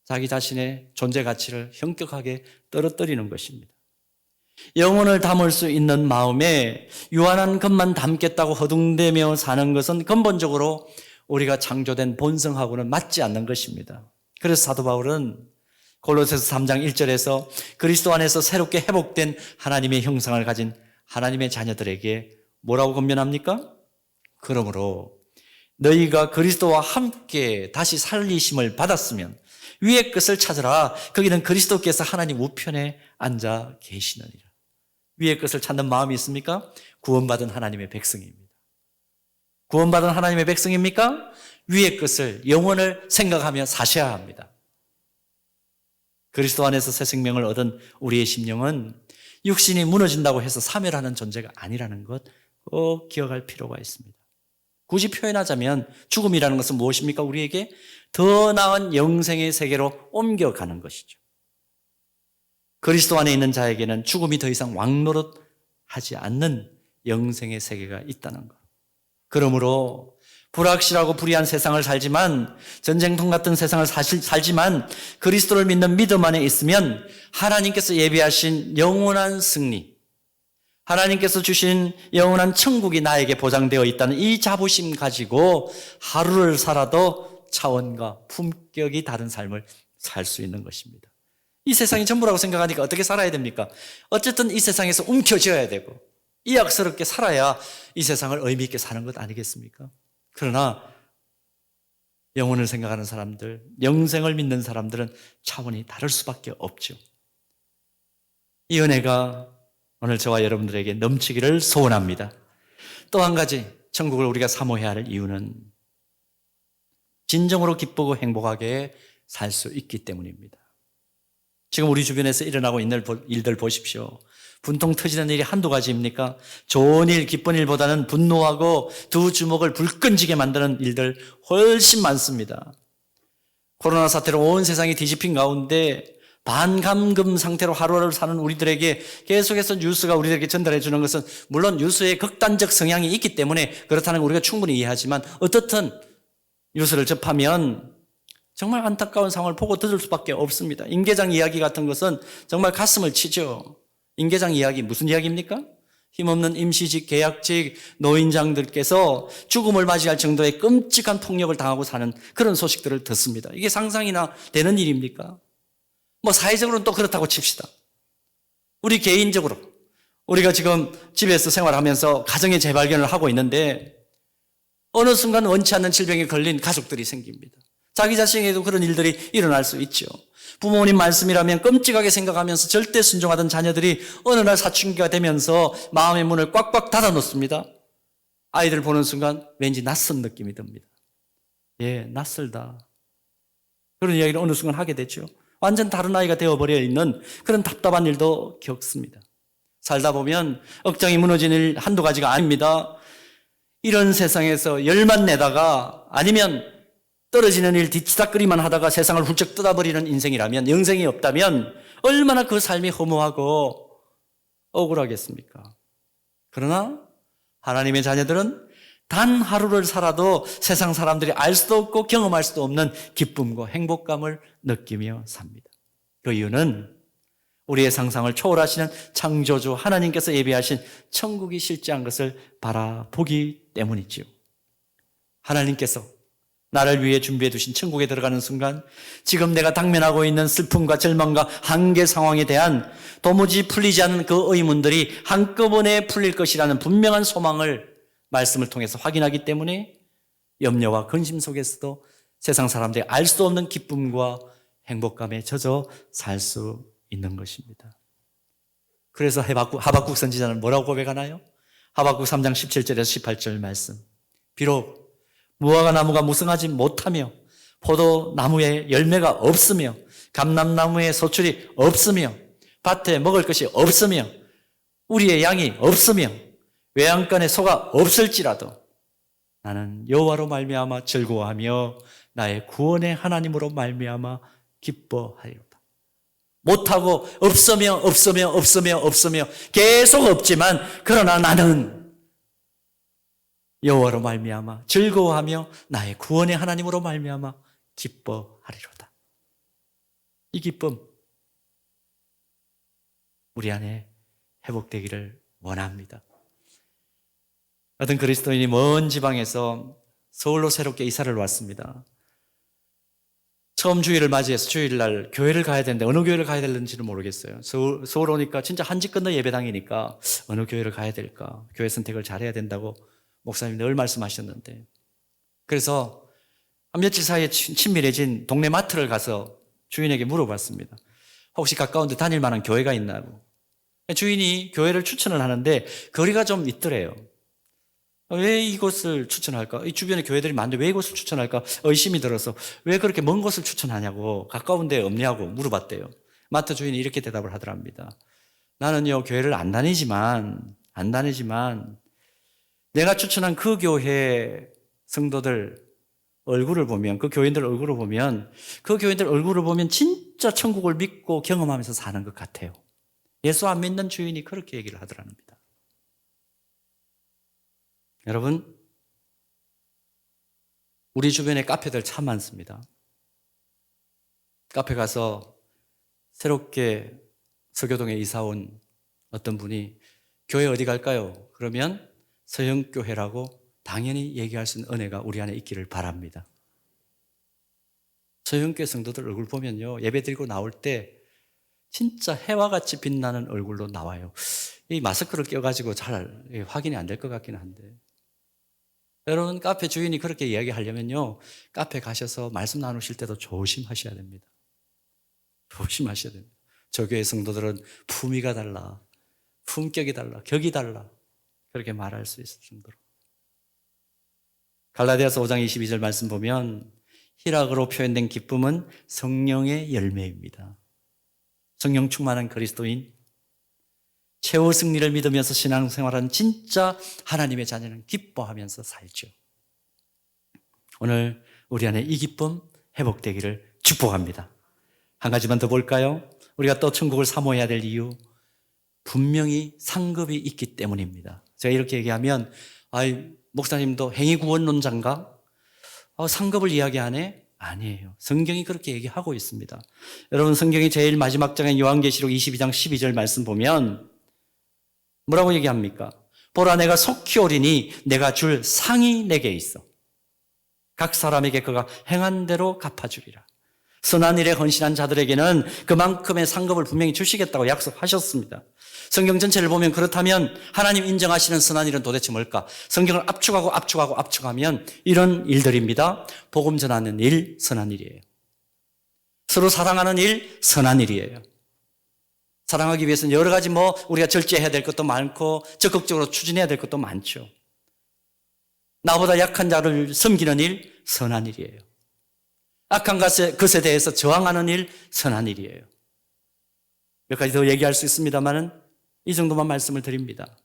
자기 자신의 존재 가치를 현격하게 떨어뜨리는 것입니다. 영혼을 담을 수 있는 마음에 유한한 것만 담겠다고 허둥대며 사는 것은 근본적으로 우리가 창조된 본성하고는 맞지 않는 것입니다. 그래서 사도 바울은 골로새서 3장 1절에서 그리스도 안에서 새롭게 회복된 하나님의 형상을 가진 하나님의 자녀들에게 뭐라고 권면합니까? 그러므로 너희가 그리스도와 함께 다시 살리심을 받았으면 위의 것을 찾으라. 거기는 그리스도께서 하나님 우편에 앉아 계시느니라. 위의 것을 찾는 마음이 있습니까? 구원받은 하나님의 백성입니다. 구원받은 하나님의 백성입니까? 위의 것을, 영혼을 생각하며 사셔야 합니다. 그리스도 안에서 새 생명을 얻은 우리의 심령은 육신이 무너진다고 해서 사멸하는 존재가 아니라는 것 꼭 기억할 필요가 있습니다. 굳이 표현하자면 죽음이라는 것은 무엇입니까? 우리에게 더 나은 영생의 세계로 옮겨가는 것이죠. 그리스도 안에 있는 자에게는 죽음이 더 이상 왕노릇하지 않는 영생의 세계가 있다는 것. 그러므로 불확실하고 불의한 세상을 살지만, 전쟁통 같은 세상을 살지만 그리스도를 믿는 믿음 안에 있으면 하나님께서 예비하신 영원한 승리, 하나님께서 주신 영원한 천국이 나에게 보장되어 있다는 이 자부심 가지고 하루를 살아도 차원과 품격이 다른 삶을 살 수 있는 것입니다. 이 세상이 전부라고 생각하니까 어떻게 살아야 됩니까? 어쨌든 이 세상에서 움켜쥐어야 되고 이악스럽게 살아야 이 세상을 의미 있게 사는 것 아니겠습니까? 그러나 영혼을 생각하는 사람들, 영생을 믿는 사람들은 차원이 다를 수밖에 없죠. 이 은혜가 오늘 저와 여러분들에게 넘치기를 소원합니다. 또 한 가지, 천국을 우리가 사모해야 할 이유는 진정으로 기쁘고 행복하게 살 수 있기 때문입니다. 지금 우리 주변에서 일어나고 있는 일들 보십시오. 분통 터지는 일이 한두 가지입니까? 좋은 일, 기쁜 일보다는 분노하고 두 주먹을 불끈지게 만드는 일들 훨씬 많습니다. 코로나 사태로 온 세상이 뒤집힌 가운데 반감금 상태로 하루하루를 사는 우리들에게 계속해서 뉴스가 우리들에게 전달해 주는 것은 물론 뉴스의 극단적 성향이 있기 때문에 그렇다는 걸 우리가 충분히 이해하지만, 어떻든 뉴스를 접하면 정말 안타까운 상황을 보고 들을 수밖에 없습니다. 임계장 이야기 같은 것은 정말 가슴을 치죠. 임계장 이야기 무슨 이야기입니까? 힘없는 임시직, 계약직 노인장들께서 죽음을 맞이할 정도의 끔찍한 폭력을 당하고 사는 그런 소식들을 듣습니다. 이게 상상이나 되는 일입니까? 사회적으로는 또 그렇다고 칩시다. 우리 개인적으로 우리가 지금 집에서 생활하면서 가정의 재발견을 하고 있는데 어느 순간 원치 않는 질병에 걸린 가족들이 생깁니다. 자기 자신에게도 그런 일들이 일어날 수 있죠. 부모님 말씀이라면 끔찍하게 생각하면서 절대 순종하던 자녀들이 어느 날 사춘기가 되면서 마음의 문을 꽉꽉 닫아 놓습니다. 아이들 보는 순간 왠지 낯선 느낌이 듭니다. 예, 낯설다. 그런 이야기를 어느 순간 하게 되죠. 완전 다른 아이가 되어버려 있는 그런 답답한 일도 겪습니다. 살다 보면 억장이 무너지는 일 한두 가지가 아닙니다. 이런 세상에서 열만 내다가 아니면 떨어지는 일 뒤치다꺼리만 하다가 세상을 훌쩍 뜯어버리는 인생이라면, 영생이 없다면 얼마나 그 삶이 허무하고 억울하겠습니까? 그러나 하나님의 자녀들은 단 하루를 살아도 세상 사람들이 알 수도 없고 경험할 수도 없는 기쁨과 행복감을 느끼며 삽니다. 그 이유는 우리의 상상을 초월하시는 창조주 하나님께서 예비하신 천국이 실제한 것을 바라보기 때문이지요. 하나님께서 나를 위해 준비해 두신 천국에 들어가는 순간 지금 내가 당면하고 있는 슬픔과 절망과 한계 상황에 대한 도무지 풀리지 않는 그 의문들이 한꺼번에 풀릴 것이라는 분명한 소망을 말씀을 통해서 확인하기 때문에 염려와 근심 속에서도 세상 사람들이 알 수 없는 기쁨과 행복감에 젖어 살 수 있는 것입니다. 그래서 하박국 선지자는 뭐라고 고백하나요? 하박국 3장 17절에서 18절 말씀. 비록 무화과 나무가 무성하지 못하며 포도나무에 열매가 없으며 감람나무에 소출이 없으며 밭에 먹을 것이 없으며 우리의 양이 없으며 외양간에 소가 없을지라도 나는 여호와로 말미암아 즐거워하며 나의 구원의 하나님으로 말미암아 기뻐하리로다. 못하고 없으며 계속 없지만 그러나 나는 여호와로 말미암아 즐거워하며 나의 구원의 하나님으로 말미암아 기뻐하리로다. 이 기쁨 우리 안에 회복되기를 원합니다. 어떤 그리스도인이 먼 지방에서 서울로 새롭게 이사를 왔습니다. 처음 주일을 맞이해서 주일날 교회를 가야 되는데 어느 교회를 가야 될는지는 모르겠어요. 서울 오니까 진짜 한 집 건너 예배당이니까 어느 교회를 가야 될까? 교회 선택을 잘해야 된다고 목사님이 늘 말씀하셨는데, 그래서 한 며칠 사이에 친밀해진 동네 마트를 가서 주인에게 물어봤습니다. 혹시 가까운 데 다닐 만한 교회가 있나고. 주인이 교회를 추천을 하는데 거리가 좀 있더래요. 왜 이곳을 추천할까? 이 주변에 교회들이 많은데 왜 이곳을 추천할까? 의심이 들어서 왜 그렇게 먼 곳을 추천하냐고, 가까운 데 없냐고 물어봤대요. 마트 주인이 이렇게 대답을 하더랍니다. 나는요, 교회를 안 다니지만 내가 추천한 그 교회 성도들 얼굴을 보면, 그 교인들 얼굴을 보면, 진짜 천국을 믿고 경험하면서 사는 것 같아요. 예수 안 믿는 주인이 그렇게 얘기를 하더랍니다. 여러분, 우리 주변에 카페들 참 많습니다. 카페 가서 새롭게 서교동에 이사 온 어떤 분이 교회 어디 갈까요? 그러면 서영교회라고 당연히 얘기할 수 있는 은혜가 우리 안에 있기를 바랍니다. 서영교회 성도들 얼굴 보면요, 예배 드리고 나올 때 진짜 해와 같이 빛나는 얼굴로 나와요. 이 마스크를 껴가지고 잘 확인이 안 될 것 같긴 한데, 여러분, 카페 주인이 그렇게 이야기하려면요, 카페 가셔서 말씀 나누실 때도 조심하셔야 됩니다. 조심하셔야 됩니다. 저 교회 성도들은 품위가 달라, 품격이 달라, 격이 달라, 그렇게 말할 수 있을 정도로. 갈라디아서 5장 22절 말씀 보면 희락으로 표현된 기쁨은 성령의 열매입니다. 성령 충만한 그리스도인, 최후 승리를 믿으면서 신앙생활하는 진짜 하나님의 자녀는 기뻐하면서 살죠. 오늘 우리 안에 이 기쁨 회복되기를 축복합니다. 한 가지만 더 볼까요? 우리가 또 천국을 사모해야 될 이유, 분명히 상급이 있기 때문입니다. 제가 이렇게 얘기하면 목사님도 행위구원론자인가? 상급을 이야기하네? 아니에요. 성경이 그렇게 얘기하고 있습니다. 여러분, 성경이 제일 마지막 장인 요한계시록 22장 12절 말씀 보면 뭐라고 얘기합니까? 보라, 내가 속히 오리니 내가 줄 상이 내게 있어. 각 사람에게 그가 행한 대로 갚아주리라. 선한 일에 헌신한 자들에게는 그만큼의 상급을 분명히 주시겠다고 약속하셨습니다. 성경 전체를 보면 그렇다면 하나님 인정하시는 선한 일은 도대체 뭘까? 성경을 압축하면 이런 일들입니다. 복음 전하는 일, 선한 일이에요. 서로 사랑하는 일, 선한 일이에요. 사랑하기 위해서는 여러 가지 우리가 절제해야 될 것도 많고 적극적으로 추진해야 될 것도 많죠. 나보다 약한 자를 섬기는 일, 선한 일이에요. 악한 것에 대해서 저항하는 일, 선한 일이에요. 몇 가지 더 얘기할 수 있습니다만은 이 정도만 말씀을 드립니다.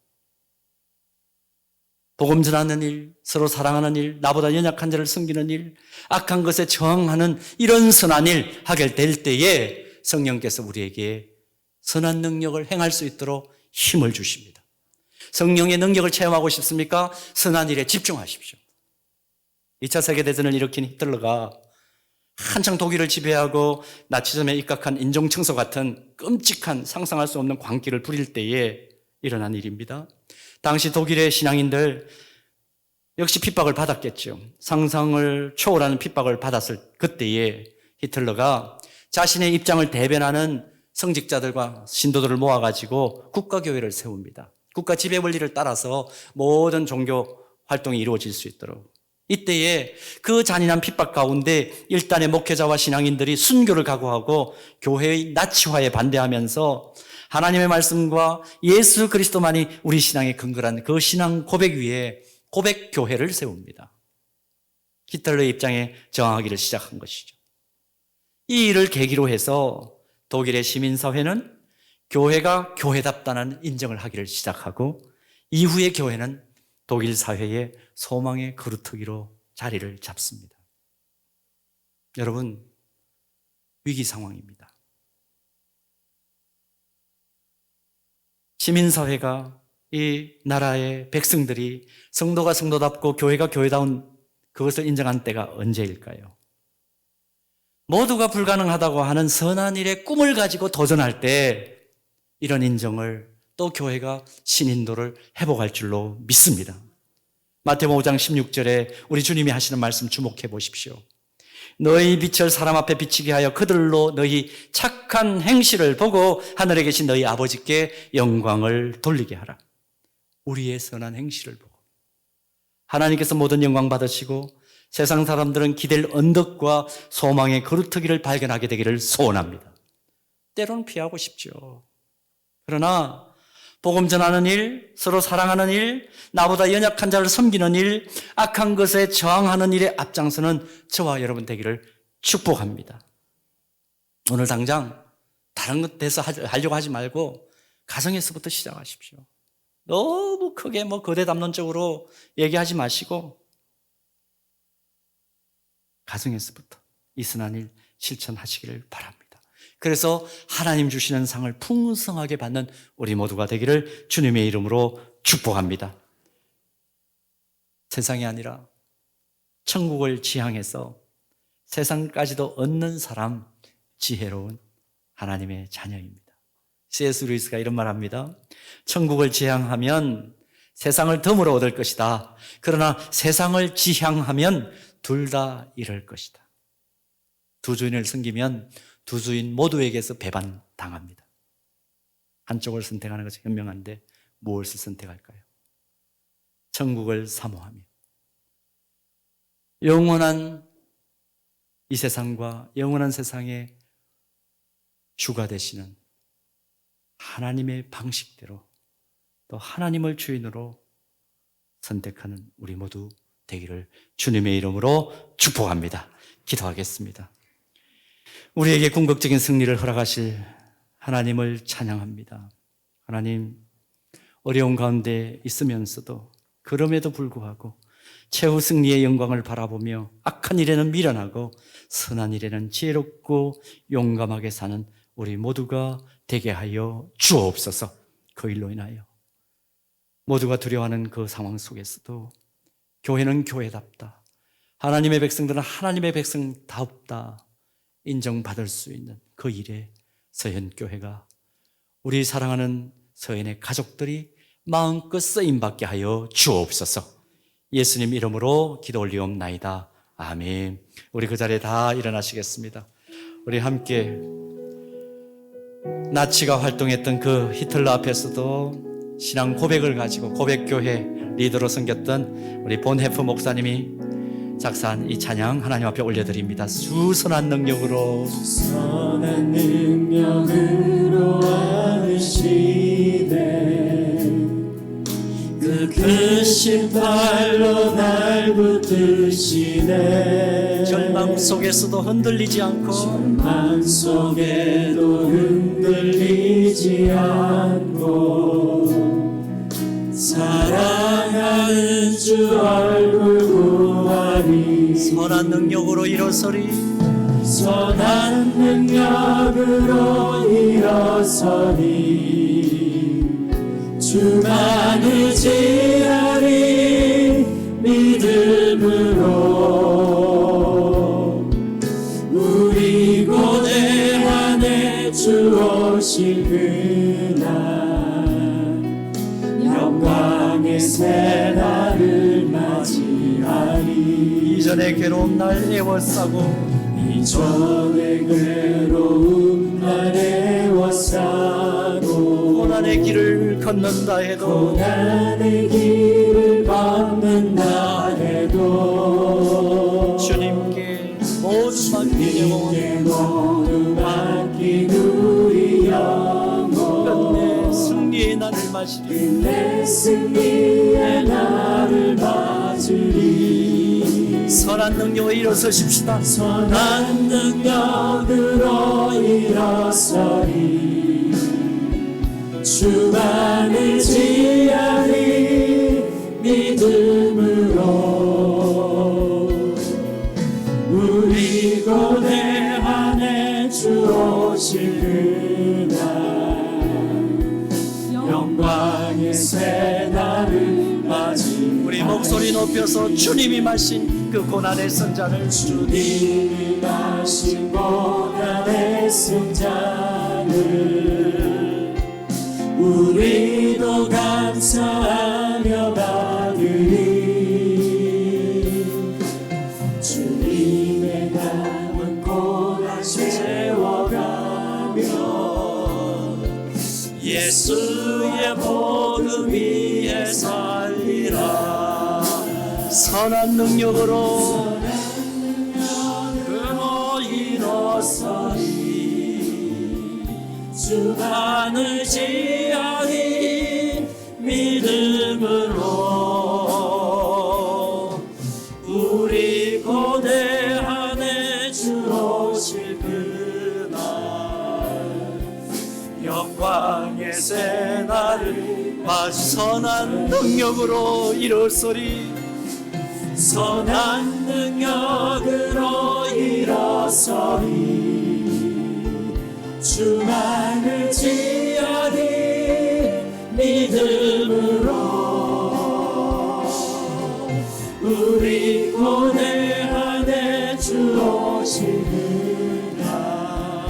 복음 전하는 일, 서로 사랑하는 일, 나보다 연약한 자를 섬기는 일, 악한 것에 저항하는 이런 선한 일 하게 될 때에 성령께서 우리에게 선한 능력을 행할 수 있도록 힘을 주십니다. 성령의 능력을 체험하고 싶습니까? 선한 일에 집중하십시오. 2차 세계대전을 일으킨 히틀러가 한창 독일을 지배하고 나치즘에 입각한 인종청소 같은 끔찍한 상상할 수 없는 광기를 부릴 때에 일어난 일입니다. 당시 독일의 신앙인들 역시 핍박을 받았겠죠. 상상을 초월하는 핍박을 받았을 그때에 히틀러가 자신의 입장을 대변하는 성직자들과 신도들을 모아가지고 국가교회를 세웁니다. 국가 지배 원리를 따라서 모든 종교 활동이 이루어질 수 있도록. 이때에 그 잔인한 핍박 가운데 일단의 목회자와 신앙인들이 순교를 각오하고 교회의 나치화에 반대하면서 하나님의 말씀과 예수 그리스도만이 우리 신앙의 근거란 그 신앙 고백 위에 고백교회를 세웁니다. 히틀러의 입장에 저항하기를 시작한 것이죠. 이 일을 계기로 해서 독일의 시민사회는 교회가 교회답다는 인정을 하기를 시작하고 이후의 교회는 독일 사회의 소망의 그루터기로 자리를 잡습니다. 여러분, 위기 상황입니다. 시민사회가 이 나라의 백성들이 성도가 성도답고 교회가 교회다운 그것을 인정한 때가 언제일까요? 모두가 불가능하다고 하는 선한 일의 꿈을 가지고 도전할 때 이런 인정을 또 교회가 신인도를 회복할 줄로 믿습니다. 마태복음 5장 16절에 우리 주님이 하시는 말씀 주목해 보십시오. 너희 빛을 사람 앞에 비치게 하여 그들로 너희 착한 행실을 보고 하늘에 계신 너희 아버지께 영광을 돌리게 하라. 우리의 선한 행실을 보고 하나님께서 모든 영광 받으시고 세상 사람들은 기댈 언덕과 소망의 그루터기를 발견하게 되기를 소원합니다. 때로는 피하고 싶죠. 그러나 복음 전하는 일, 서로 사랑하는 일, 나보다 연약한 자를 섬기는 일, 악한 것에 저항하는 일에 앞장서는 저와 여러분 되기를 축복합니다. 오늘 당장 다른 것 돼서 하려고 하지 말고 가정에서부터 시작하십시오. 너무 크게 거대 담론적으로 얘기하지 마시고 가정에서부터 이 선한 일 실천하시기를 바랍니다. 그래서 하나님 주시는 상을 풍성하게 받는 우리 모두가 되기를 주님의 이름으로 축복합니다. 세상이 아니라 천국을 지향해서 세상까지도 얻는 사람, 지혜로운 하나님의 자녀입니다. C.S. 루이스가 이런 말 합니다. 천국을 지향하면 세상을 덤으로 얻을 것이다. 그러나 세상을 지향하면 둘 다 잃을 것이다. 두 주인을 섬기면 두 주인 모두에게서 배반당합니다. 한쪽을 선택하는 것이 현명한데 무엇을 선택할까요? 천국을 사모하며 영원한 이 세상과 영원한 세상의 주가 되시는 하나님의 방식대로 또 하나님을 주인으로 선택하는 우리 모두 되기를 주님의 이름으로 축복합니다. 기도하겠습니다. 우리에게 궁극적인 승리를 허락하실 하나님을 찬양합니다. 하나님, 어려운 가운데 있으면서도 그럼에도 불구하고 최후 승리의 영광을 바라보며 악한 일에는 미련하고 선한 일에는 지혜롭고 용감하게 사는 우리 모두가 되게 하여 주옵소서. 그 일로 인하여 모두가 두려워하는 그 상황 속에서도 교회는 교회답다, 하나님의 백성들은 하나님의 백성답다 인정받을 수 있는 그 일에 서현교회가, 우리 사랑하는 서현의 가족들이 마음껏 쓰임받게 하여 주옵소서. 예수님 이름으로 기도 올리옵나이다. 아멘. 우리 그 자리에 다 일어나시겠습니다. 우리 함께 나치가 활동했던 그 히틀러 앞에서도 신앙 고백을 가지고 고백교회 리더로 섬겼던 우리 본헤프 목사님이 작사한 이 찬양 하나님 앞에 올려드립니다. 수선한 능력으로, 선한 능력으로 안으시되 그 크신 팔로 날 붙드시네. 절망 속에서도 흔들리지 않고, 절망 속에도 흔들리지 않고 사랑하는 주 얼굴 구하리. 선한 능력으로 일어서리, 선한 능력으로 일어서리. 주만 의지하리 믿음으로. 우리 고대 안에 주 오실 그날 영광의 새 날을 맞이하리. 이전의 괴로운 날 애워싸고, 이전의 괴로움 날 애워싸고 고난의 길을 걷는다 해도, 고난의 길을 걷는다 해도 주님께 모두 맡긴 영혼, 주님께 모두 맡긴 우리 영혼 끝내 승리의 날을 맞으리. 끝내 승리의 날을 맞으리. 선한 능력으로 일어서십시다. 선한 능력으로 일어서리. 주만 의지하리 믿음으로. 우리 고대 안에 주 오실 그날 영광의 새 날을 맞이. 우리 목소리 높여서 주님이 마신 그 고난의 선잔을, 주님이 마신 고난의 승잔을 우리도 감사하며 받으리. 주님의 남은 고난 채워가며 예수의 복음 위에 살리라. 선한 능력으로 그로 일어서리. 주만을 지하리 믿음으로 우리 고대한의 주 오실 그날 영광의 새날을 마치 선한 능력으로 일어서리 선한 능력으로 일어서리 주만을 지어리 믿음으로 우리 고대한의 주 오시는 날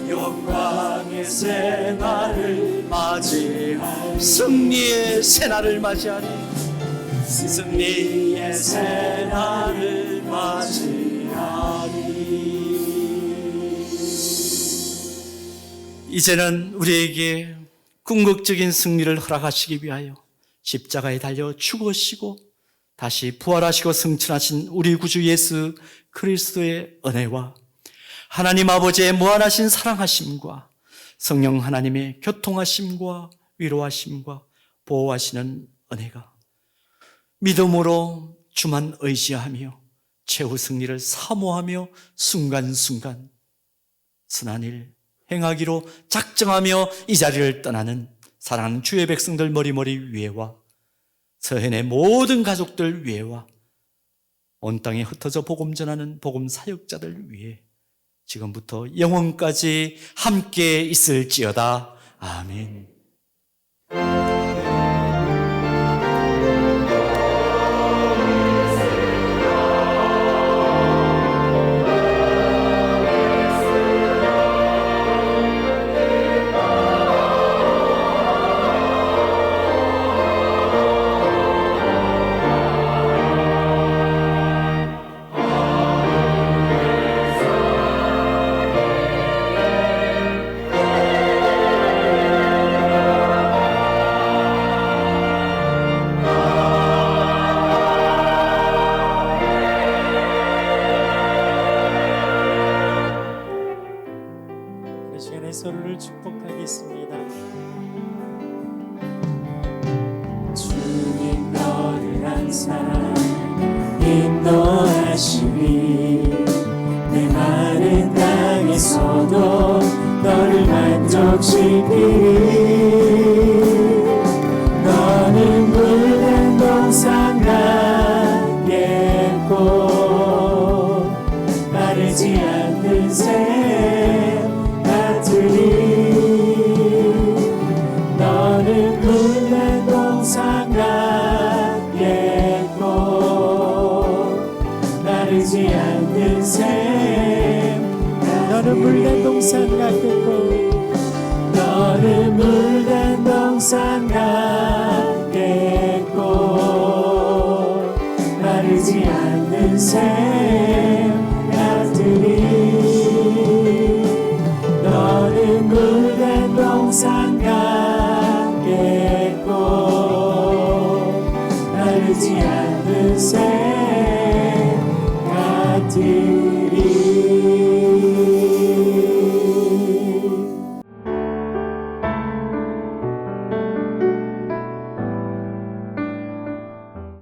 영광의 새날을 맞이하리 승리의 새날을 맞이하리 승리의 새날을 맞이하리. 이제는 우리에게 궁극적인 승리를 허락하시기 위하여 십자가에 달려 죽으시고 다시 부활하시고 승천하신 우리 구주 예수 그리스도의 은혜와 하나님 아버지의 무한하신 사랑하심과 성령 하나님의 교통하심과 위로하심과 보호하시는 은혜가 믿음으로 주만 의지하며 최후 승리를 사모하며 순간순간 선한 일 행하기로 작정하며 이 자리를 떠나는 사랑하는 주의 백성들 머리머리 위에와 서현의 모든 가족들 위에와 온 땅에 흩어져 복음 전하는 복음 사역자들 위에 지금부터 영원까지 함께 있을지어다. 아멘. 그 시간에 서로를 축복하겠습니다. 주님 너를 항상 인도하시니 내 마른 땅에서도 너를 만족시키니 너는 푸른 동산 같게 꽃 마르지 않는 새 같으니